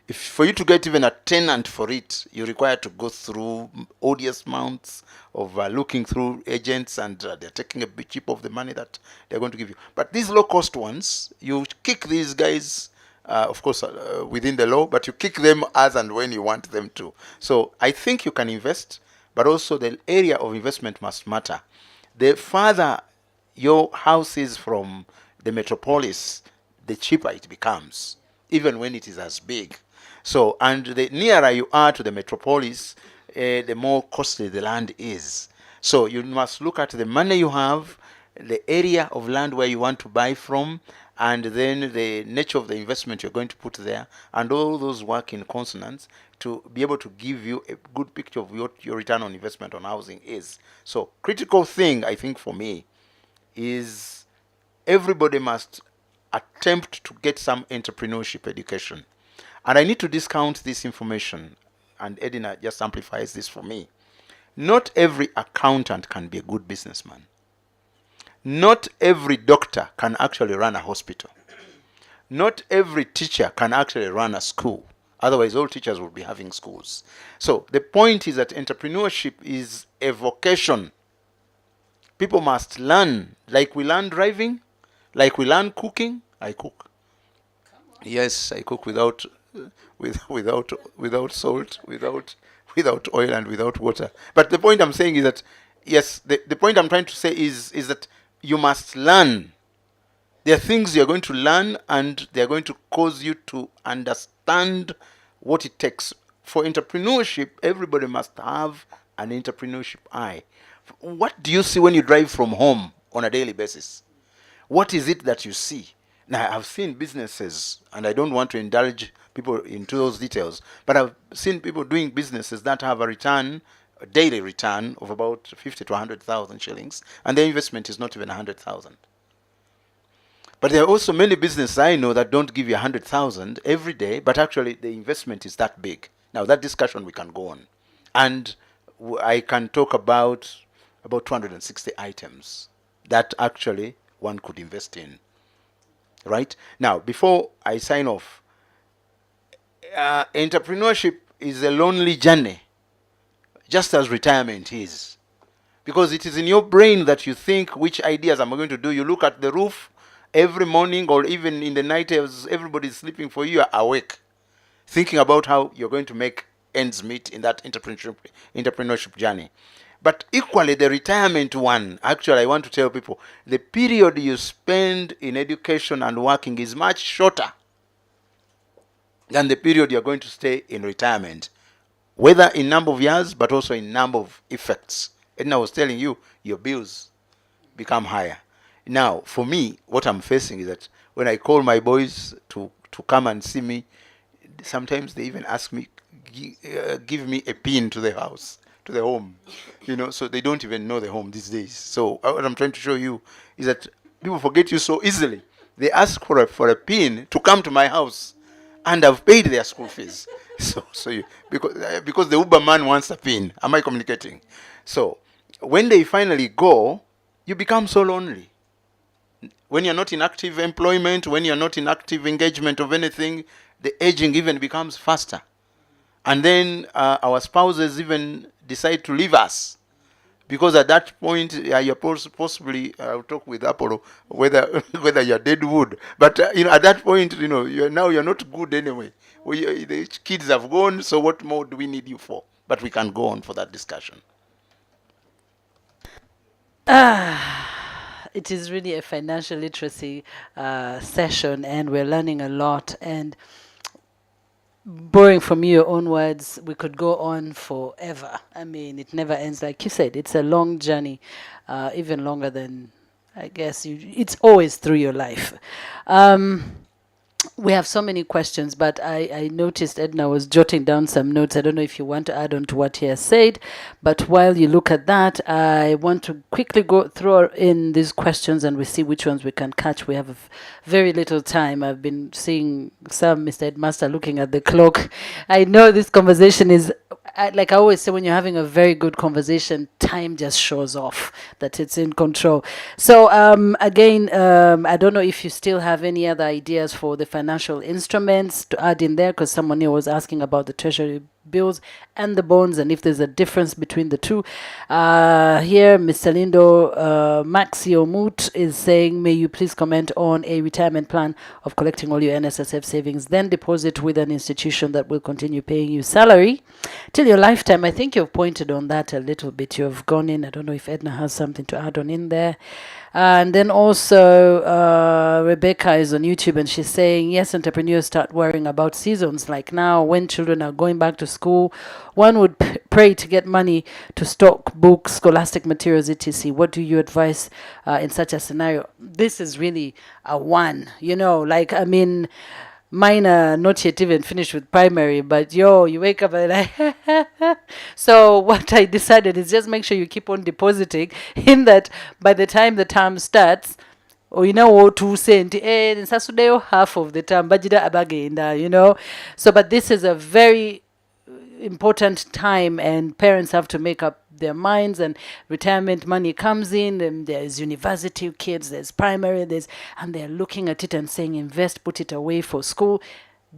If for you to get even a tenant for it, you require to go through odious amounts of looking through agents, and they're taking a bit cheap of the money that they're going to give you. But these low cost ones, you kick these guys, of course, within the law, but you kick them as and when you want them to. So I think you can invest, but also the area of investment must matter. The farther your house is from the metropolis, the cheaper it becomes, even when it is as big. So, and the nearer you are to the metropolis, the more costly the land is. So you must look at the money you have, the area of land where you want to buy from, and then the nature of the investment you're going to put there, and all those work in consonance to be able to give you a good picture of what your return on investment on housing is. So critical thing, I think, for me is everybody must attempt to get some entrepreneurship education. And I need to discount this information, and Edina just amplifies this for me. Not every accountant can be a good businessman. Not every doctor can actually run a hospital. Not every teacher can actually run a school. Otherwise, all teachers would be having schools. So the point is that entrepreneurship is a vocation. People must learn, like we learn driving, like we learn cooking. I cook. Yes, I cook without salt, without oil, and without water. But the point I'm saying is that, yes, the point I'm trying to say is that you must learn. There are things you're going to learn, and they're going to cause you to understand what it takes. For entrepreneurship, everybody must have an entrepreneurship eye. What do you see when you drive from home on a daily basis? What is it that you see? Now, I've seen businesses, and I don't want to indulge people into those details, but I've seen people doing businesses that have a daily return of about 50 to 100,000 shillings, and their investment is not even 100,000. But there are also many businesses I know that don't give you 100,000 every day, but actually the investment is that big. Now, that discussion we can go on. And I can talk about 260 items that actually one could invest in. Right? Now, before I sign off, entrepreneurship is a lonely journey, just as retirement is. Because it is in your brain that you think, which ideas am I going to do? You look at the roof every morning, or even in the night as everybody's sleeping, for you, are awake, thinking about how you're going to make ends meet in that entrepreneurship journey. But equally, the retirement one, actually, I want to tell people, the period you spend in education and working is much shorter than the period you're going to stay in retirement, whether in number of years, but also in number of effects And I was telling you, your bills become higher. Now, for me, what I'm facing is that when I call my boys to come and see me, sometimes they even ask me, give me a pin to the house, to the home. So they don't even know the home these days. So what I'm trying to show you is that people forget you so easily. They ask for a pin to come to my house, and I've paid their school fees. Because the Uber man wants a pin. Am I communicating? So when they finally go, you become so lonely. When you're not in active employment, when you're not in active engagement of anything, the aging even becomes faster. And then our spouses even decide to leave us. Because at that point, you're possibly, I'll talk with Apollo, whether whether you're dead wood. But, at that point, you're not good anyway. The kids have gone, so what more do we need you for? But we can go on for that discussion. It is really a financial literacy session, and we're learning a lot. And borrowing from your own words, we could go on forever. I mean, it never ends. Like you said, it's a long journey, even longer than, I guess, it's always through your life. We have so many questions, but I noticed Edna was jotting down some notes. I don't know if you want to add on to what he has said, but while you look at that, I want to quickly go through in these questions and we see which ones we can catch. We have very little time. I've been seeing some Mr. Headmaster looking at the clock. I know this conversation is, like I always say, when you're having a very good conversation, time just shows off that it's in control. So again, I don't know if you still have any other ideas for the financial instruments to add in there, because someone here was asking about the treasury bills and the bonds and if there's a difference between the two. Here, Mr. Lindo Maxio Moot is saying, may you please comment on a retirement plan of collecting all your NSSF savings, then deposit with an institution that will continue paying you salary till your lifetime. I think you've pointed on that a little bit. You've gone in. I don't know if Edna has something to add on in there. And then also Rebecca is on YouTube and she's saying, yes, entrepreneurs start worrying about seasons. Like now, when children are going back to school, one would pray to get money to stock books, scholastic materials, etc. What do you advise in such a scenario? This is really a one, mine are not yet even finished with primary, but you wake up and like, so what I decided is just make sure you keep on depositing in that by the time the term starts, or 2 cent, and Saturday half of the term, budget abagenda, So, but this is a very important time, and parents have to make up their minds, and retirement money comes in, and there's university kids, there's primary, and they're looking at it and saying invest, put it away for school.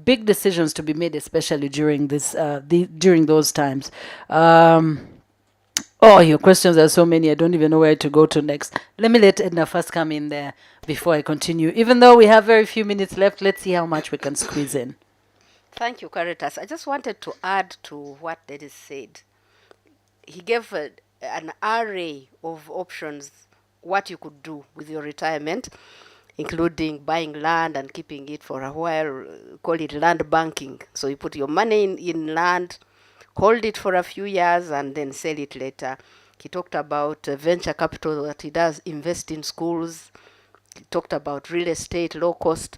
Big decisions to be made, especially during during those times. Your questions are so many, I don't even know where to go to next. Let me let Edna first come in there before I continue. Even though we have very few minutes left, let's see how much we can squeeze in. Thank you, Caritas. I just wanted to add to what Dennis said. He gave an array of options, what you could do with your retirement, including buying land and keeping it for a while, call it land banking. So you put your money in land, hold it for a few years, and then sell it later. He talked about venture capital, that he does invest in schools. He talked about real estate, low cost.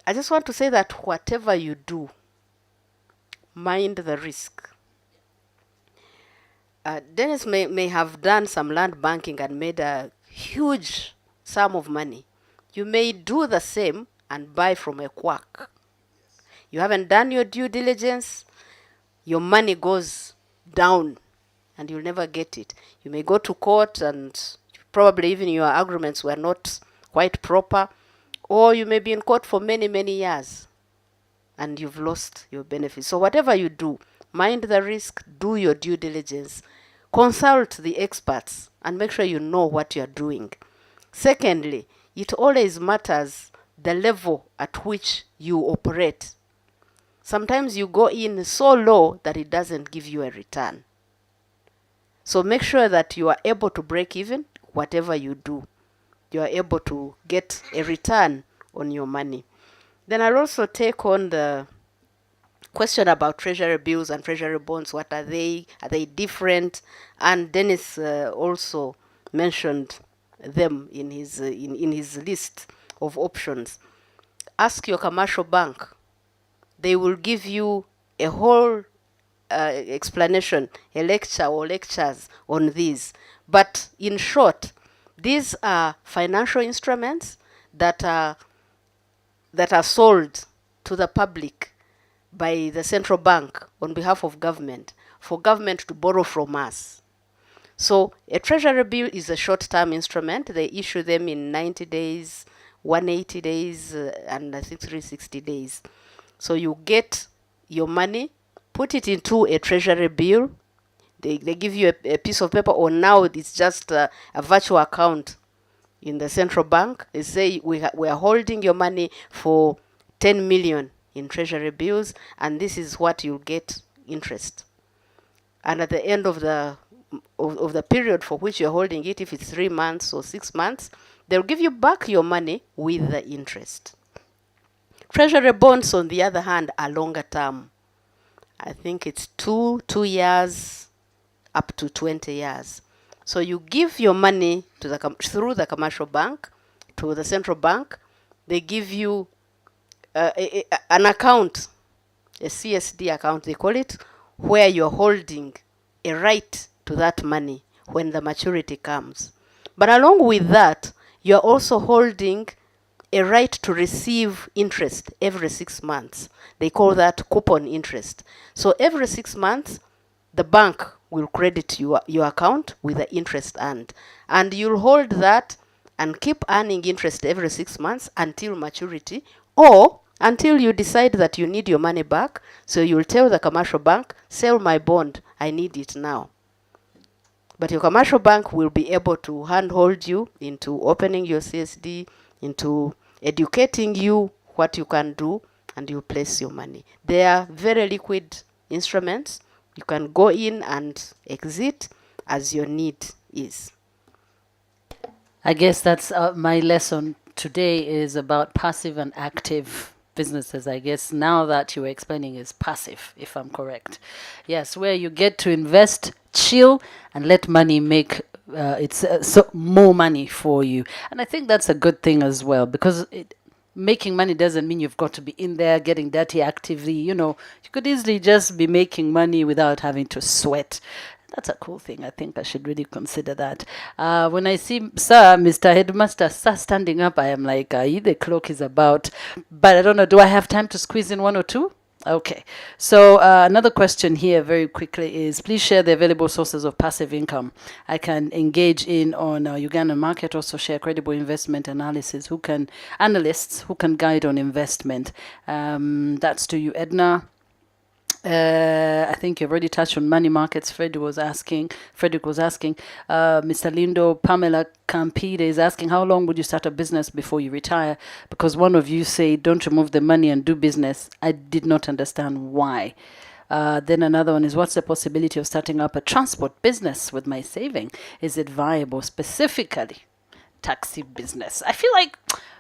I just want to say that whatever you do, mind the risk. Dennis may have done some land banking and made a huge sum of money. You may do the same and buy from a quack. You haven't done your due diligence, your money goes down and you'll never get it. You may go to court and probably even your agreements were not quite proper, or you may be in court for many, many years and you've lost your benefits. So whatever you do, mind the risk, do your due diligence, consult the experts, and make sure you know what you're doing. Secondly, it always matters the level at which you operate. Sometimes you go in so low that it doesn't give you a return. So make sure that you are able to break even, whatever you do. You are able to get a return on your money. Then I'll also take on the question about treasury bills and treasury bonds. What are they? Are they different? And Dennis also mentioned them in his list of options. Ask your commercial bank. They will give you a whole explanation, a lecture or lectures on these. But in short, these are financial instruments that are sold to the public by the central bank on behalf of government, for government to borrow from us. So a treasury bill is a short-term instrument. They issue them in 90 days, 180 days, and I think 360 days. So you get your money, put it into a treasury bill. They give you a piece of paper, or now it's just a virtual account in the central bank. They say we are holding your money for 10 million in treasury bills, and this is what you'll get interest. And at the end of the period for which you're holding it, if it's 3 months or 6 months, they'll give you back your money with the interest. Treasury bonds, on the other hand, are longer term. I think it's 2 years up to 20 years. So you give your money to through the commercial bank to the central bank. They give you an account, a CSD account they call it, where you're holding a right to that money when the maturity comes. But along with that, you're also holding a right to receive interest every 6 months. They call that coupon interest. So every 6 months, the bank will credit your account with the interest earned. And you'll hold that and keep earning interest every 6 months until maturity, or until you decide that you need your money back. So you'll tell the commercial bank, sell my bond, I need it now. But your commercial bank will be able to handhold you into opening your CSD, into educating you what you can do, and you place your money. They are very liquid instruments. You can go in and exit as your need is. I guess that's my lesson today is about passive and active businesses. I guess now that you were explaining is passive, if I'm correct. Yes, where you get to invest, chill, and let money make more money for you. And I think that's a good thing as well, because making money doesn't mean you've got to be in there getting dirty actively. You could easily just be making money without having to sweat. That's a cool thing. I think I should really consider that. When I see Mr. Headmaster standing up, I am like, the clock is about. But I don't know, do I have time to squeeze in one or two? Okay. So another question here very quickly is, please share the available sources of passive income I can engage in on Ugandan market. Also share credible investment analysis. Analysts who can guide on investment. That's to you, Edna. I think you've already touched on money markets. Frederick was asking. Mr. Lindo, Pamela Campide is asking, how long would you start a business before you retire? Because one of you said, don't remove the money and do business. I did not understand why. Then another one is, what's the possibility of starting up a transport business with my saving? Is it viable? Specifically, taxi business. I feel like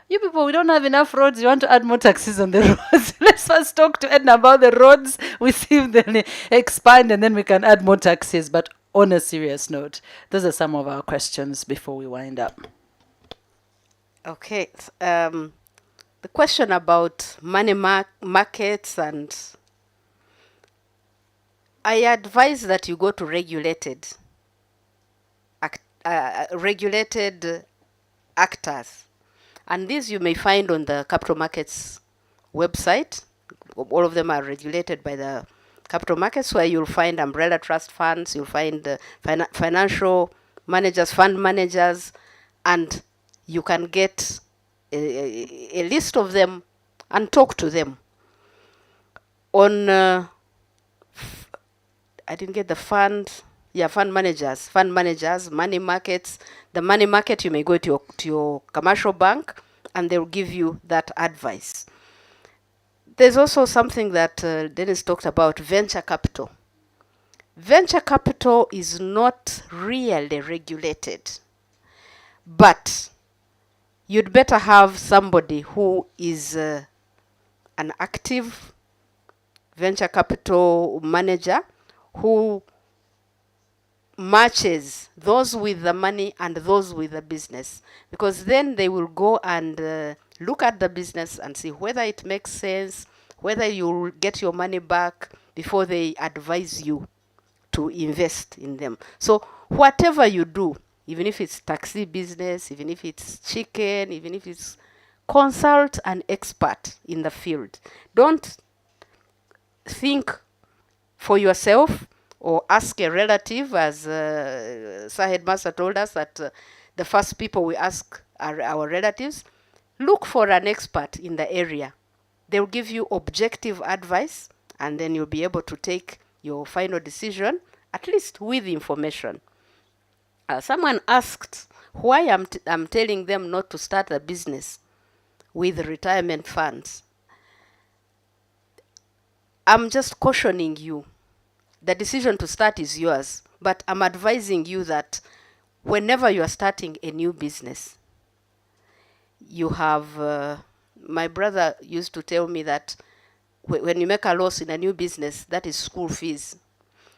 you people, we don't have enough roads. You want to add more taxis on the roads. Let's first talk to Edna about the roads. We see if they expand, and then we can add more taxis. But on a serious note, those are some of our questions before we wind up. Okay. The question about money markets, and I advise that you go to regulated actors. And these you may find on the capital markets website. All of them are regulated by the capital markets, where you'll find umbrella trust funds, you'll find financial managers, fund managers, and you can get a list of them and talk to them. On, I didn't get the fund. Yeah, fund managers, money markets. The money market, you may go to your commercial bank, and they'll give you that advice. There's also something that Dennis talked about, venture capital. Venture capital is not really regulated, but you'd better have somebody who is an active venture capital manager who matches those with the money and those with the business, because then they will go and look at the business and see whether it makes sense, whether you'll get your money back before they advise you to invest in them. So whatever you do, even if it's taxi business, even if it's chicken, even if it's, consult an expert in the field. Don't think for yourself or ask a relative, as Sir Headmaster told us that the first people we ask are our relatives. Look for an expert in the area. They'll give you objective advice, and then you'll be able to take your final decision, at least with information. Someone asked why I'm telling them not to start a business with retirement funds. I'm just cautioning you. The decision to start is yours, but I'm advising you that whenever you are starting a new business, you have, my brother used to tell me that when you make a loss in a new business, that is school fees.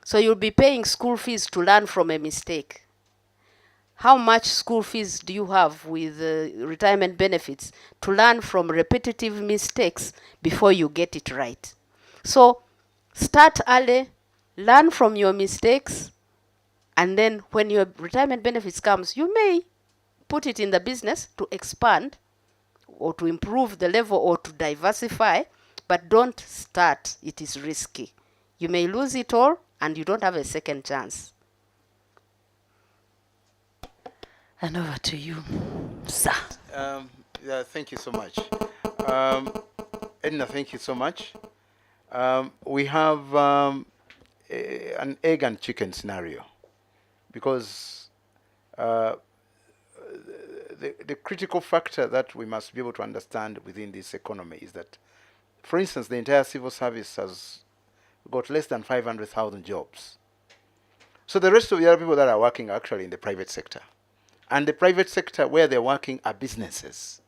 So you'll be paying school fees to learn from a mistake. How much school fees do you have with retirement benefits to learn from repetitive mistakes before you get it right? So start early, learn from your mistakes, and then when your retirement benefits comes, you may put it in the business to expand or to improve the level or to diversify, but don't start. It is risky. You may lose it all and you don't have a second chance. And over to you, sir. Yeah, thank you so much. Edna, thank you so much. We have an egg and chicken scenario, because the critical factor that we must be able to understand within this economy is that, for instance, the entire civil service has got less than 500,000 jobs. So the rest of the other people that are working are actually in the private sector. And the private sector where they're working are businesses.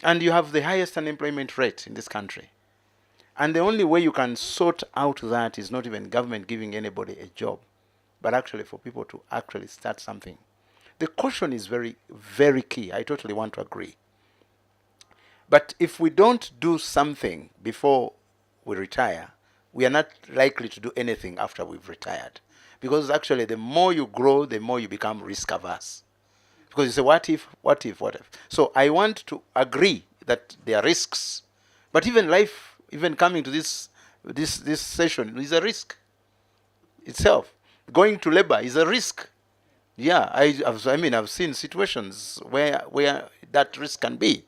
And you have the highest unemployment rate in this country. And the only way you can sort out that is not even government giving anybody a job, but actually for people to actually start something. The caution is very, very key. I totally want to agree. But if we don't do something before we retire, we are not likely to do anything after we've retired. Because actually, the more you grow, the more you become risk averse. Because you say, what if, what if, what if? So I want to agree that there are risks. But even life, even coming to this session is a risk itself. Going to labor is a risk. Yeah, I've seen situations where that risk can be.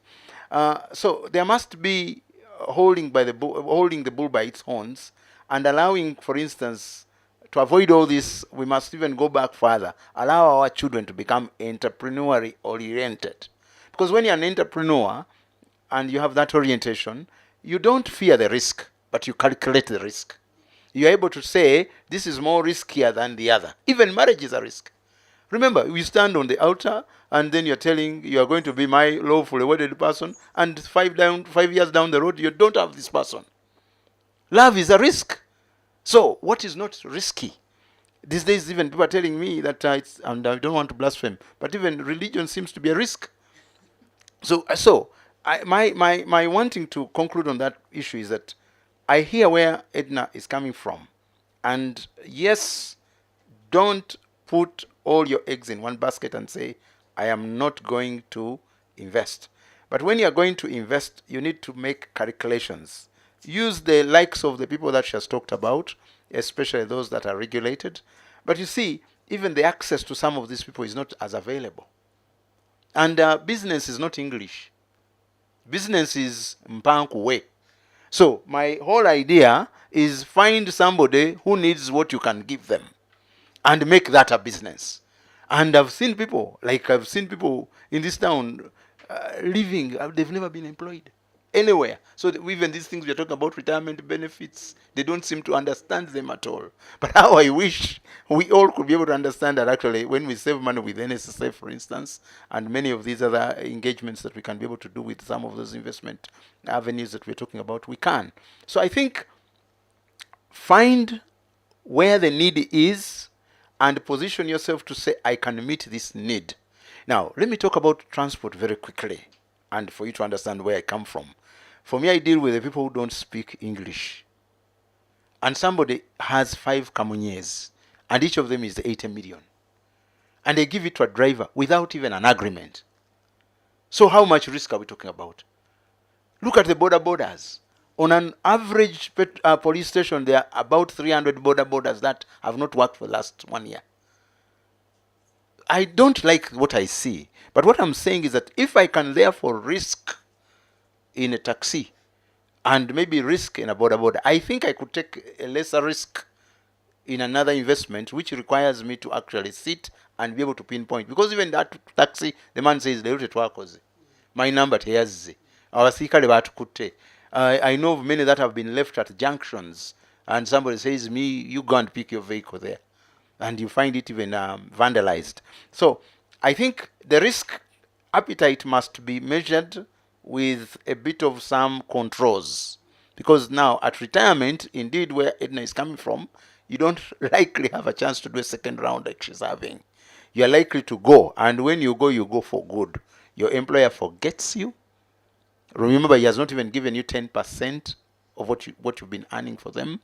So there must be holding the bull by its horns, and allowing, for instance, to avoid all this, we must even go back further. Allow our children to become entrepreneurially oriented. Because when you're an entrepreneur and you have that orientation, you don't fear the risk, but you calculate the risk. You're able to say, this is more riskier than the other. Even marriage is a risk. Remember, we stand on the altar, and then you're telling you are going to be my lawfully wedded person, and 5 years down the road, you don't have this person. Love is a risk. So, what is not risky? These days, even people are telling me that and I don't want to blaspheme, but even religion seems to be a risk. So my wanting to conclude on that issue is that I hear where Edna is coming from. And yes, don't put all your eggs in one basket and say, I am not going to invest. But when you're going to invest, you need to make calculations. Use the likes of the people that she has talked about, especially those that are regulated. But you see, even the access to some of these people is not as available. And business is not English. Business is Mpanku way. So my whole idea is find somebody who needs what you can give them and make that a business. And I've seen people in this town living, they've never been employed anywhere. So even these things we're talking about, retirement benefits, they don't seem to understand them at all. But how I wish we all could be able to understand that actually when we save money with NSSF, for instance, and many of these other engagements that we can be able to do with some of those investment avenues that we're talking about, we can. So I think find where the need is and position yourself to say, I can meet this need. Now, let me talk about transport very quickly and for you to understand where I come from. For me, I deal with the people who don't speak English. And somebody has 5 Kamunyes, and each of them is 80 million. And they give it to a driver without even an agreement. So how much risk are we talking about? Look at the borders. On an average police station, there are about 300 borders that have not worked for the last 1 year. I don't like what I see. But what I'm saying is that if I can therefore risk in a taxi and maybe risk in a border, I think I could take a lesser risk in another investment which requires me to actually sit and be able to pinpoint. Because even that taxi, the man says, my number here's our I know of many that have been left at junctions, and somebody says, you go and pick your vehicle there, and you find it even vandalized. So I think the risk appetite must be measured with a bit of some controls, because now at retirement, indeed where Edna is coming from, you don't likely have a chance to do a second round like she's having. You're likely to go, and when you go for good. Your employer forgets you. Remember, he has not even given you 10% of what you've been earning for them.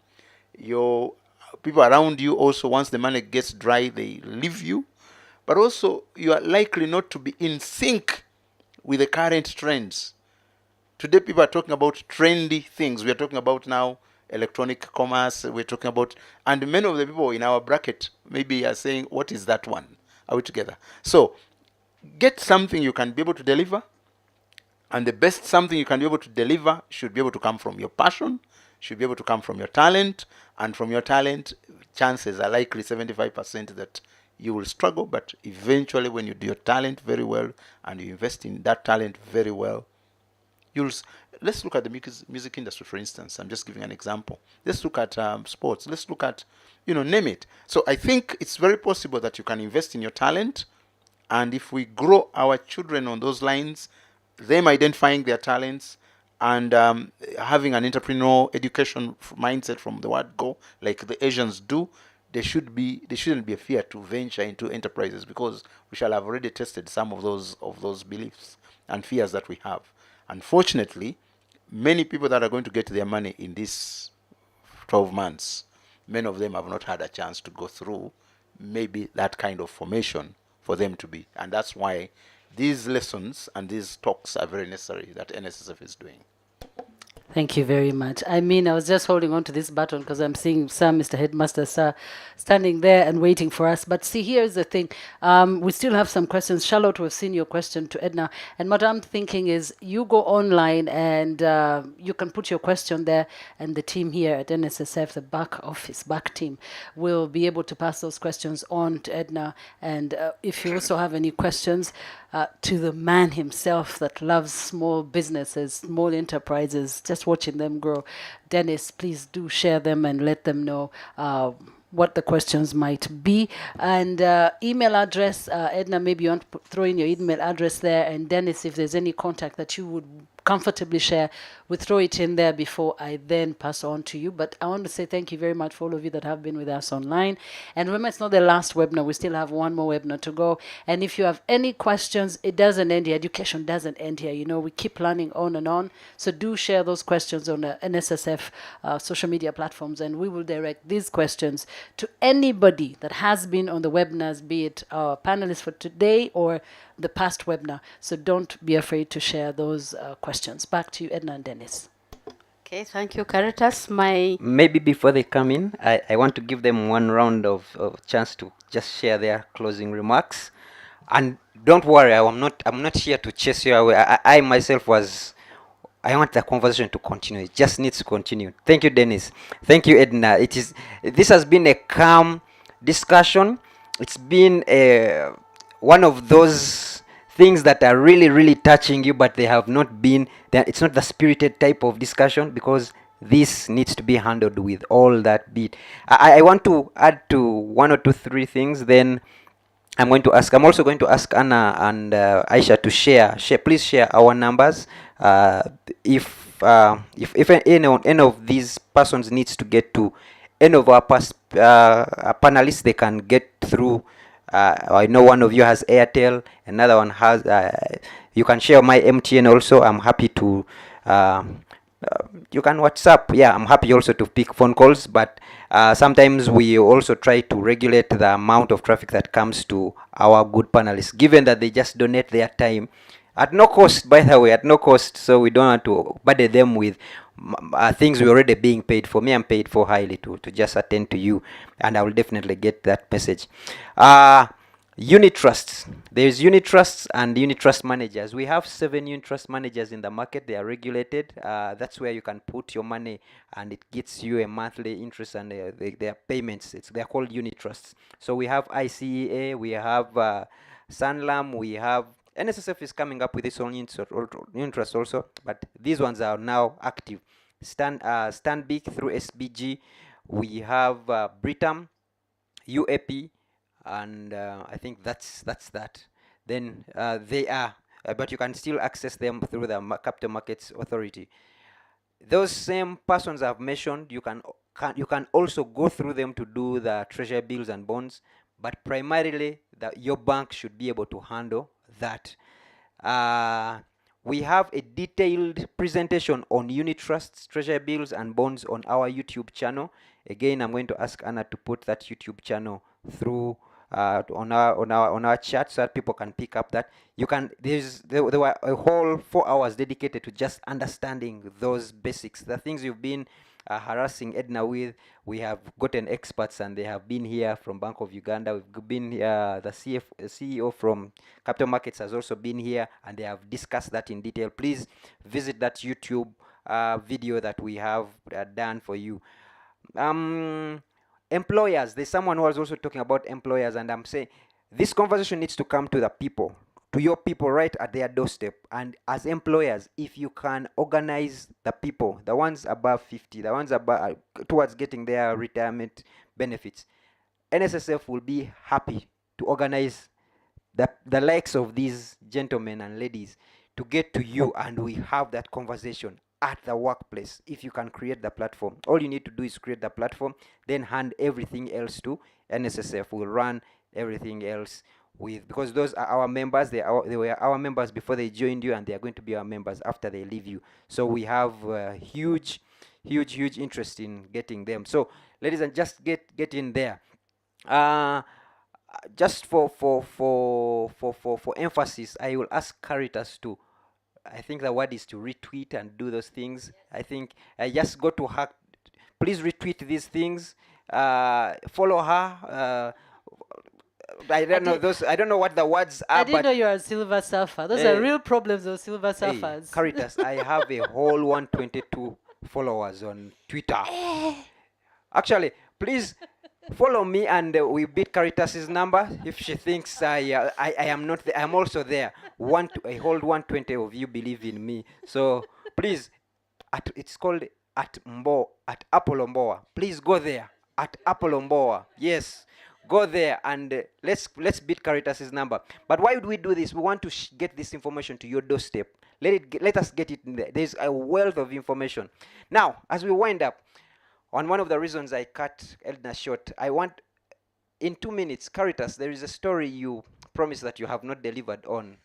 Your people around you also, once the money gets dry, they leave you. But also, you are likely not to be in sync with the current trends. Today, people are talking about trendy things. We are talking about now electronic commerce. We're talking about, and many of the people in our bracket maybe are saying, what is that one? Are we together? So, get something you can be able to deliver. And the best something you can be able to deliver should be able to come from your passion, should be able to come from your talent. And from your talent, chances are likely 75% that you will struggle. But eventually, when you do your talent very well and you invest in that talent very well, let's look at the music industry, for instance. I'm just giving an example. Let's look at sports. Let's look at, name it. So I think it's very possible that you can invest in your talent. And if we grow our children on those lines, them identifying their talents and having an entrepreneurial education mindset from the word go, like the Asians do, there shouldn't be a fear to venture into enterprises, because we shall have already tested some of those beliefs and fears that we have. Unfortunately, many people that are going to get their money in these 12 months, many of them have not had a chance to go through maybe that kind of formation for them to be. And that's why these lessons and these talks are very necessary that NSSF is doing. Thank you very much. I mean, I was just holding on to this button because I'm seeing Sir, Mr. Headmaster, Sir, standing there and waiting for us. But see, here's the thing. We still have some questions. Charlotte, we've seen your question to Edna. And what I'm thinking is you go online and you can put your question there, and the team here at NSSF, the back team, will be able to pass those questions on to Edna. And if you also have any questions, to the man himself that loves small businesses, small enterprises, just watching them grow. Dennis, please do share them and let them know what the questions might be. And email address, Edna, maybe you want to throw in your email address there. And Dennis, if there's any contact that you would comfortably share, we throw it in there before I then pass on to you. But I want to say thank you very much for all of you that have been with us online. And remember, it's not the last webinar. We still have one more webinar to go. And if you have any questions, it doesn't end here. Education doesn't end here. We keep learning on and on. So do share those questions on the NSSF social media platforms, and we will direct these questions to anybody that has been on the webinars, be it our panelists for today or the past webinar. So don't be afraid to share those questions. Back to you, Edna and Dennis. Okay, thank you, Caritas. Maybe before they come in, I want to give them one round of chance to just share their closing remarks. And don't worry, I'm not here to chase you away. I myself I want the conversation to continue. It just needs to continue. Thank you, Dennis. Thank you, Edna. This has been a calm discussion. It's been one of those things that are really, really touching you, but they have not been. It's not the spirited type of discussion, because this needs to be handled with all that bit. I want to add to 1 or 2, 3 things. Then I'm also going to ask Anna and Aisha to share. Please share our numbers. If any of these persons needs to get to any of our panelists, they can get through. I know one of you has Airtel, another one has. You can share my MTN also. I'm happy to. You can WhatsApp. Yeah, I'm happy also to pick phone calls, but sometimes we also try to regulate the amount of traffic that comes to our good panelists, given that they just donate their time at no cost, by the way, at no cost. So we don't want to burden them with things we're already being paid for. Me, I'm paid for highly to just attend to you, and I will definitely get that message. Unit trusts. There's unit trusts and unit trust managers. We have 7 unit trust managers in the market. They are regulated. That's where you can put your money, and it gets you a monthly interest and their payments. They're called unit trusts. So we have ICEA, we have Sanlam, we have NSSF is coming up with its own interest also, but these ones are now active. Stanbic through SBG, we have Britam, UAP, and I think that's that. Then they are, but you can still access them through the Capital Markets Authority. Those same persons I've mentioned, you can also go through them to do the treasury bills and bonds, but primarily your bank should be able to handle that. We have a detailed presentation on unit trusts, treasury bills, and bonds on our YouTube channel. Again, I'm going to ask Anna to put that YouTube channel through on our chat so that people can pick up that. There were a whole 4 hours dedicated to just understanding those basics, the things you've been harassing Edna with. We have gotten experts, and they have been here from Bank of Uganda. We've been here, the CEO from Capital Markets has also been here, and they have discussed that in detail. Please visit that YouTube video that we have done for you. Employers, there's someone who was also talking about employers, and I'm saying this conversation needs to come to the people, to your people right at their doorstep. And as employers, if you can organize the people, the ones above 50, the ones above towards getting their retirement benefits, NSSF will be happy to organize the likes of these gentlemen and ladies to get to you, and we have that conversation at the workplace. If you can create the platform, all you need to do is create the platform, then hand everything else to NSSF. Will run everything else with, because those are our members. They were our members before they joined you, and they are going to be our members after they leave you. So we have huge interest in getting them. So ladies and just get in there. Just for emphasis, I will ask Caritas to, I think the word is to retweet and do those things. I think I just go to her. Please retweet these things. Follow her. I don't know those. I don't know what the words are. I didn't know you are a silver surfer. Those are real problems of silver surfers. Caritas, I have a whole 122 followers on Twitter. Actually, please follow me, and we beat Caritas's number. If she thinks I am not there, I'm also there. I hold 120 of you believe in me. So please, it's called at Apollo Mboa. Please go there at Apollo Mboa. Yes, go there, and let's beat Caritas's number. But why would we do this? We want to get this information to your doorstep. Let us get it in there. There's a wealth of information. Now, as we wind up, on one of the reasons I cut Edna short, I want, in 2 minutes, Caritas, there is a story you promised that you have not delivered on.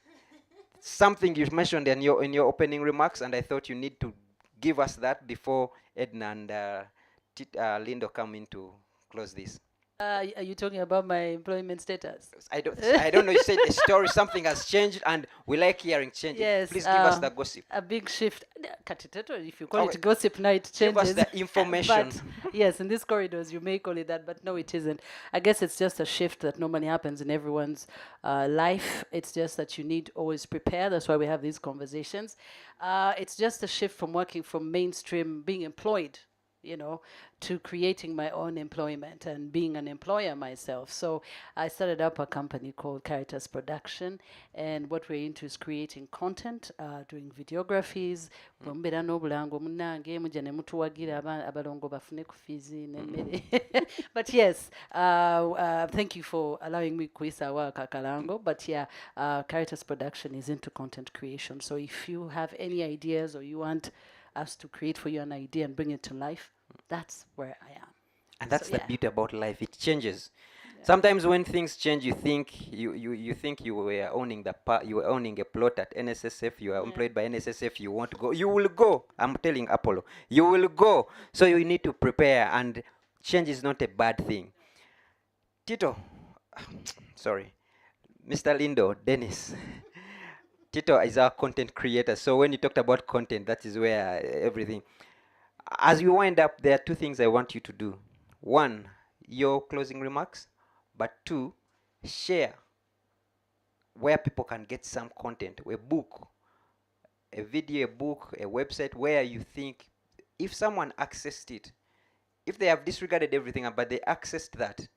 Something you mentioned in your opening remarks, and I thought you need to give us that before Edna and Lindo come in to close this. Are you talking about my employment status? I don't know. You said the story, something has changed, and we like hearing changes. Yes. Please give us the gossip. A big shift. If you call it gossip, now it changes. Give us the information. But yes, in these corridors, you may call it that, but no, it isn't. I guess it's just a shift that normally happens in everyone's life. It's just that you need to always prepare. That's why we have these conversations. It's just a shift from working from mainstream, being employed, to creating my own employment and being an employer myself. So I started up a company called Caritas Production, and what we're into is creating content, doing videographies. But yes, thank you for allowing me kuisa wa kakalango. But yeah, Caritas Production is into content creation. So if you have any ideas, or you want us to create for you an idea and bring it to life, that's where I am. And that's So, the yeah. beauty about life. It changes. Yeah. Sometimes when things change, you think you think you were owning you were owning a plot at NSSF. You are Yeah. employed by NSSF. You want to go. You will go. I'm telling Apollo, you will go. So you need to prepare, and change is not a bad thing. Tito, sorry, Mr. Lindo, Dennis. Tito is our content creator. So when you talked about content, that is where everything. As we wind up, there are two things I want you to do. One, your closing remarks, but two, share where people can get some content, a book, a video, a book, a website where you think if someone accessed it, if they have disregarded everything but they accessed that,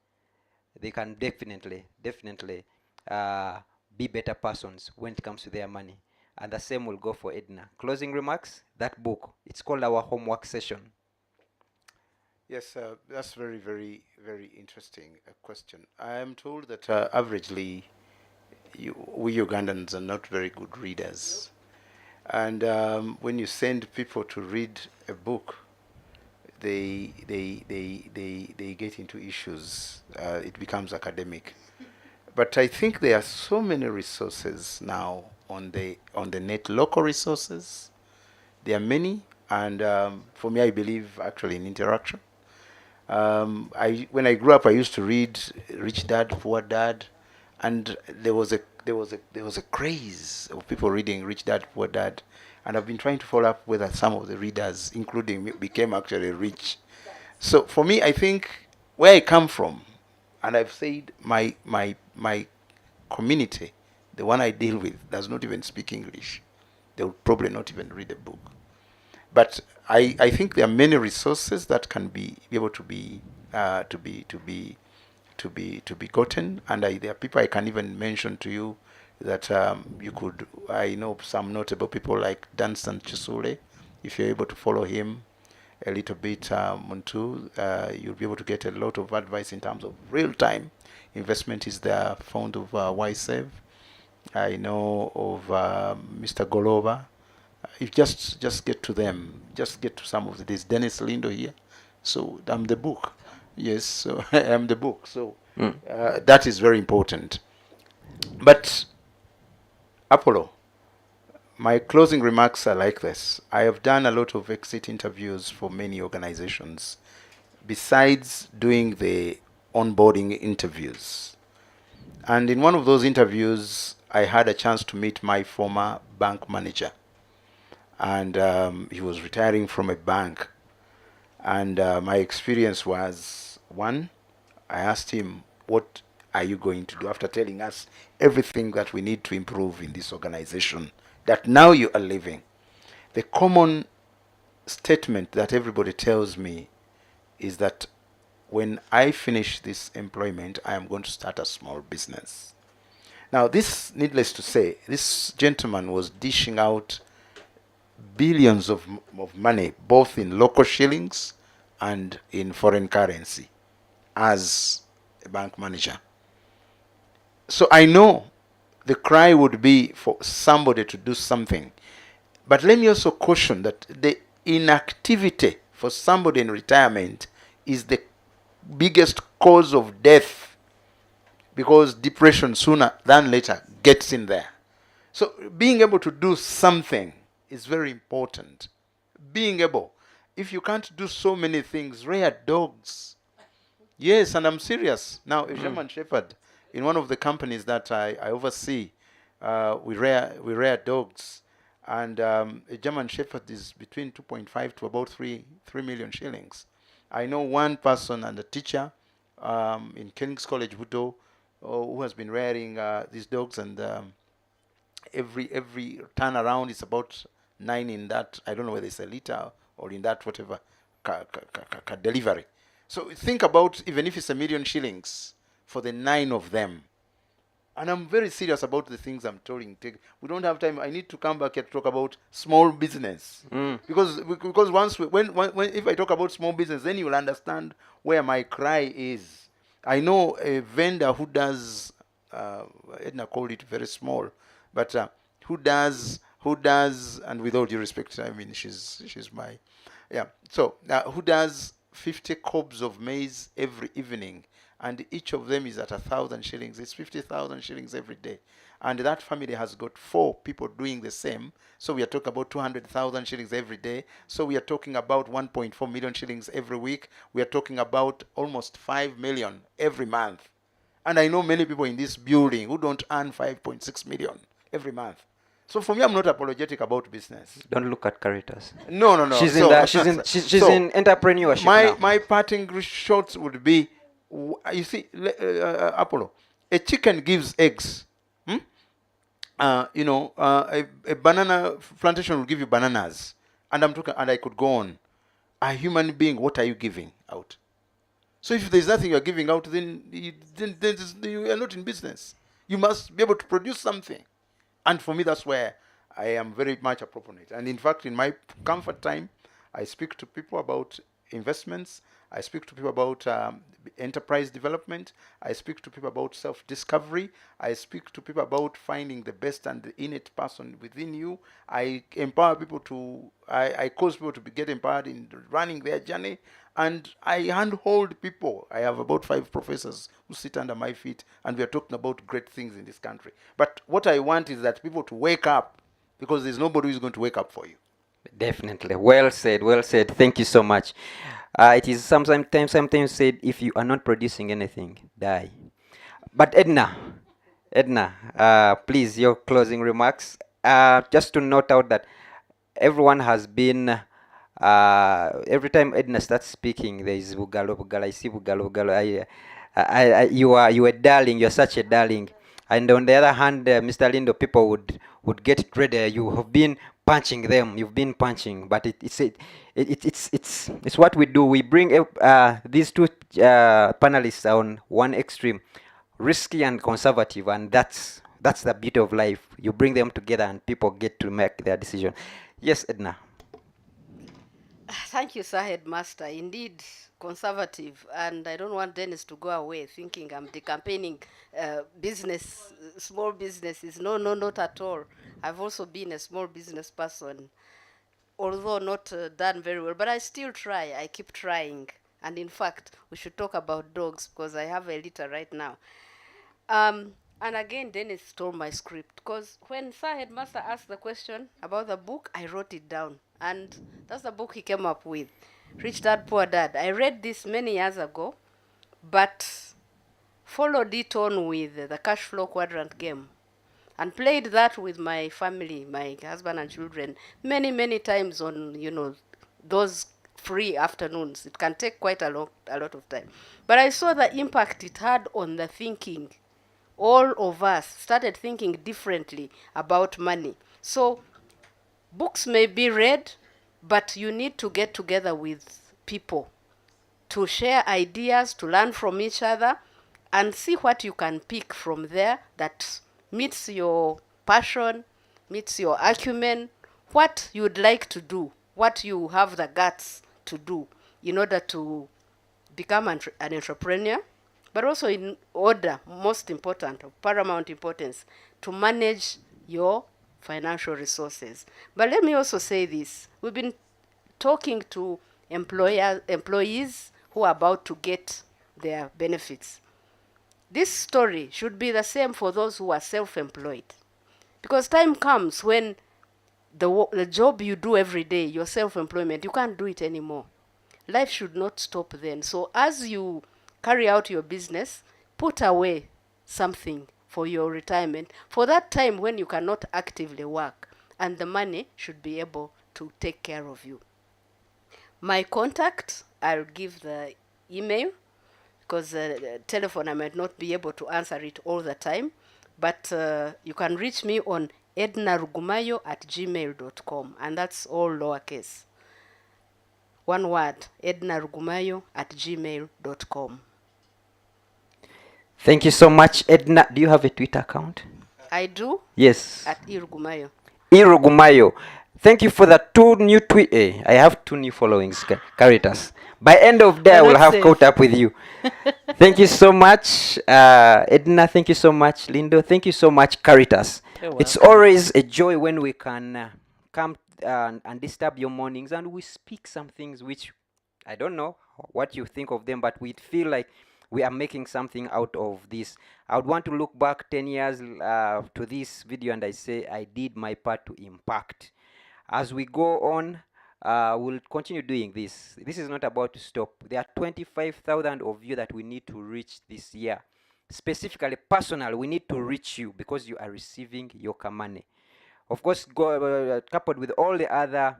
they can definitely uh, be better persons when it comes to their money. And the same will go for Edna. Closing remarks, that book, it's called our homework session. Yes, that's very, very, very interesting question. I am told that averagely, we Ugandans are not very good readers. And when you send people to read a book, they get into issues. It becomes academic. But I think there are so many resources now on the net, local resources. There are many, and for me, I believe actually in interaction. When I grew up, I used to read Rich Dad Poor Dad, and there was a craze of people reading Rich Dad Poor Dad, and I've been trying to follow up whether some of the readers, including me, became actually rich. So for me, I think where I come from, and I've said my community, the one I deal with, does not even speak English. They would probably not even read a book. But I think there are many resources that can be able to be gotten, and there are people I can even mention to you that you could. I know some notable people like Dunstan Chisule. If you're able to follow him a little bit, Muntu, you'll be able to get a lot of advice in terms of real-time investment. Is the founder of YSEV. I know of Mr. Golova. You just get to them, just get to some of the days. Dennis Lindo here, so I'm the book. Yes, so I'm the book. So that is very important. But Apollo, my closing remarks are like this. I have done a lot of exit interviews for many organizations, besides doing the onboarding interviews. And in one of those interviews, I had a chance to meet my former bank manager. And he was retiring from a bank. And my experience was, one, I asked him, what are you going to do after telling us everything that we need to improve in this organization that now you are leaving? The common statement that everybody tells me is that when I finish this employment, I am going to start a small business. Now, this, needless to say, this gentleman was dishing out billions of money, both in local shillings and in foreign currency, as a bank manager. So I know the cry would be for somebody to do something. But let me also caution that the inactivity for somebody in retirement is the biggest cause of death, because depression sooner than later gets in there. So being able to do something is very important. Being able, if you can't do so many things, rear dogs. Yes, and I'm serious. Now, a German Shepherd, in one of the companies that I oversee, we rear dogs, and a German Shepherd is between 2.5 to about 3 million shillings. I know one person and a teacher in King's College, Budo, who has been rearing these dogs, and every turnaround is about 9 in that. I don't know whether it's a liter or in that whatever delivery. So think about, even if it's 1 million shillings for the 9 of them. And I'm very serious about the things I'm telling. We don't have time. I need to come back here to talk about small business. Because once when if I talk about small business, then you'll understand where my cry is. I know a vendor who does, Edna called it very small, but who does, and with all due respect, I mean she's my, yeah. So who does 50 cobs of maize every evening, and each of them is at 1,000 shillings. It's 50,000 shillings every day. And that family has got 4 people doing the same. So we are talking about 200,000 shillings every day. So we are talking about 1.4 million shillings every week. We are talking about almost 5 million every month. And I know many people in this building who don't earn 5.6 million every month. So for me, I'm not apologetic about business. Don't look at Caritas. No, no, no. She's So in entrepreneurship now. my parting shots would be, you see, Apollo, a chicken gives eggs. A banana plantation will give you bananas, and I could go on. A human being, what are you giving out? So if there's nothing you're giving out, then you are not in business. You must be able to produce something. And for me, that's where I am very much a proponent. And in fact, in my comfort time, I speak to people about investments. I speak to people about enterprise development. I speak to people about self-discovery. I speak to people about finding the best and the innate person within you. I empower people I cause people to get empowered in running their journey. And I handhold people. I have about 5 professors who sit under my feet, and we are talking about great things in this country. But what I want is that people to wake up, because there's nobody who's going to wake up for you. Definitely. Well said. Well said. Thank you so much. It is sometimes said, if you are not producing anything, die. But Edna, please, your closing remarks. Just to note out that everyone has been. Every time Edna starts speaking, there is Bugalo, Bugalo. I see Bugalo, Bugalo. You are a darling. You are such a darling. And on the other hand, Mr. Lindo, people would get ready. You have been punching them. You've been punching, but it's what we do. We bring these two panelists on one extreme, risky and conservative, and that's the beauty of life. You bring them together, and people get to make their decision. Yes, Edna. Thank you, Sir Headmaster. Indeed, conservative, and I don't want Dennis to go away thinking I'm decampaigning business, small businesses. No, not at all. I've also been a small business person, although not done very well, but I still try. I keep trying. And in fact, we should talk about dogs, because I have a litter right now. And again, Dennis stole my script, because when Sir Headmaster asked the question about the book, I wrote it down. And that's the book he came up with, Rich Dad, Poor Dad. I read this many years ago, but followed it on with the cash flow quadrant game, and played that with my family, my husband and children, many times on, those free afternoons. It can take quite a lot of time. But I saw the impact it had on the thinking. All of us started thinking differently about money. So books may be read, but you need to get together with people to share ideas, to learn from each other, and see what you can pick from there that meets your passion, meets your acumen, what you would like to do, what you have the guts to do in order to become an entrepreneur, but also in order, most important, of paramount importance, to manage your financial resources. But let me also say this. We've been talking to employees who are about to get their benefits. This story should be the same for those who are self-employed. Because time comes when the job you do every day, your self-employment, you can't do it anymore. Life should not stop then. So as you carry out your business, put away something for your retirement, for that time when you cannot actively work, and the money should be able to take care of you. My contact, I'll give the email, because the telephone I might not be able to answer it all the time, but you can reach me on ednarugumayo@gmail.com, and that's all lowercase. One word, ednarugumayo@gmail.com. Thank you so much, Edna. Do you have a Twitter account? I do. Yes. At Irugumayo. Irugumayo. Thank you for the 2 new tweet. I have 2 new followings, Caritas. By end of day, I will have caught up with you. Thank you so much, Edna. Thank you so much, Lindo. Thank you so much, Caritas. It's always a joy when we can come and disturb your mornings, and we speak some things which I don't know what you think of them, but we feel like we are making something out of this. I would want to look back 10 years to this video and I say I did my part to impact. As we go on, we'll continue doing this. This is not about to stop. There are 25,000 of you that we need to reach this year. Specifically, personal, we need to reach you because you are receiving your money. Of course, coupled with all the other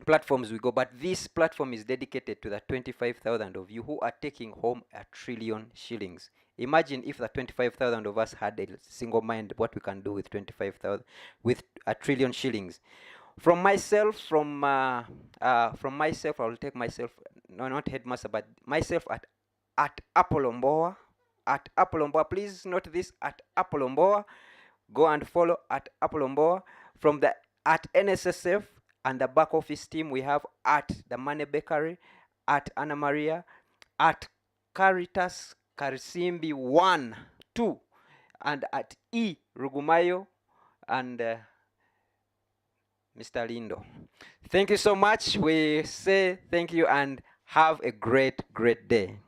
platforms we go, but this platform is dedicated to the 25,000 of you who are taking home 1 trillion shillings. Imagine if the 25,000 of us had a single mind, what we can do with 25,000, with 1 trillion shillings. From myself, I'll take myself, no, not headmaster, but myself at Apolomboa, at Apolomboa. Please note this, at Apolomboa. Go and follow at Apolomboa. From the at NSSF and the back office team, we have at the Money Bakery, at Anna Maria, at Caritas Karisimbi 1, 2, and at E Rugumayo, and Mr. Lindo. Thank you so much. We say thank you and have a great day.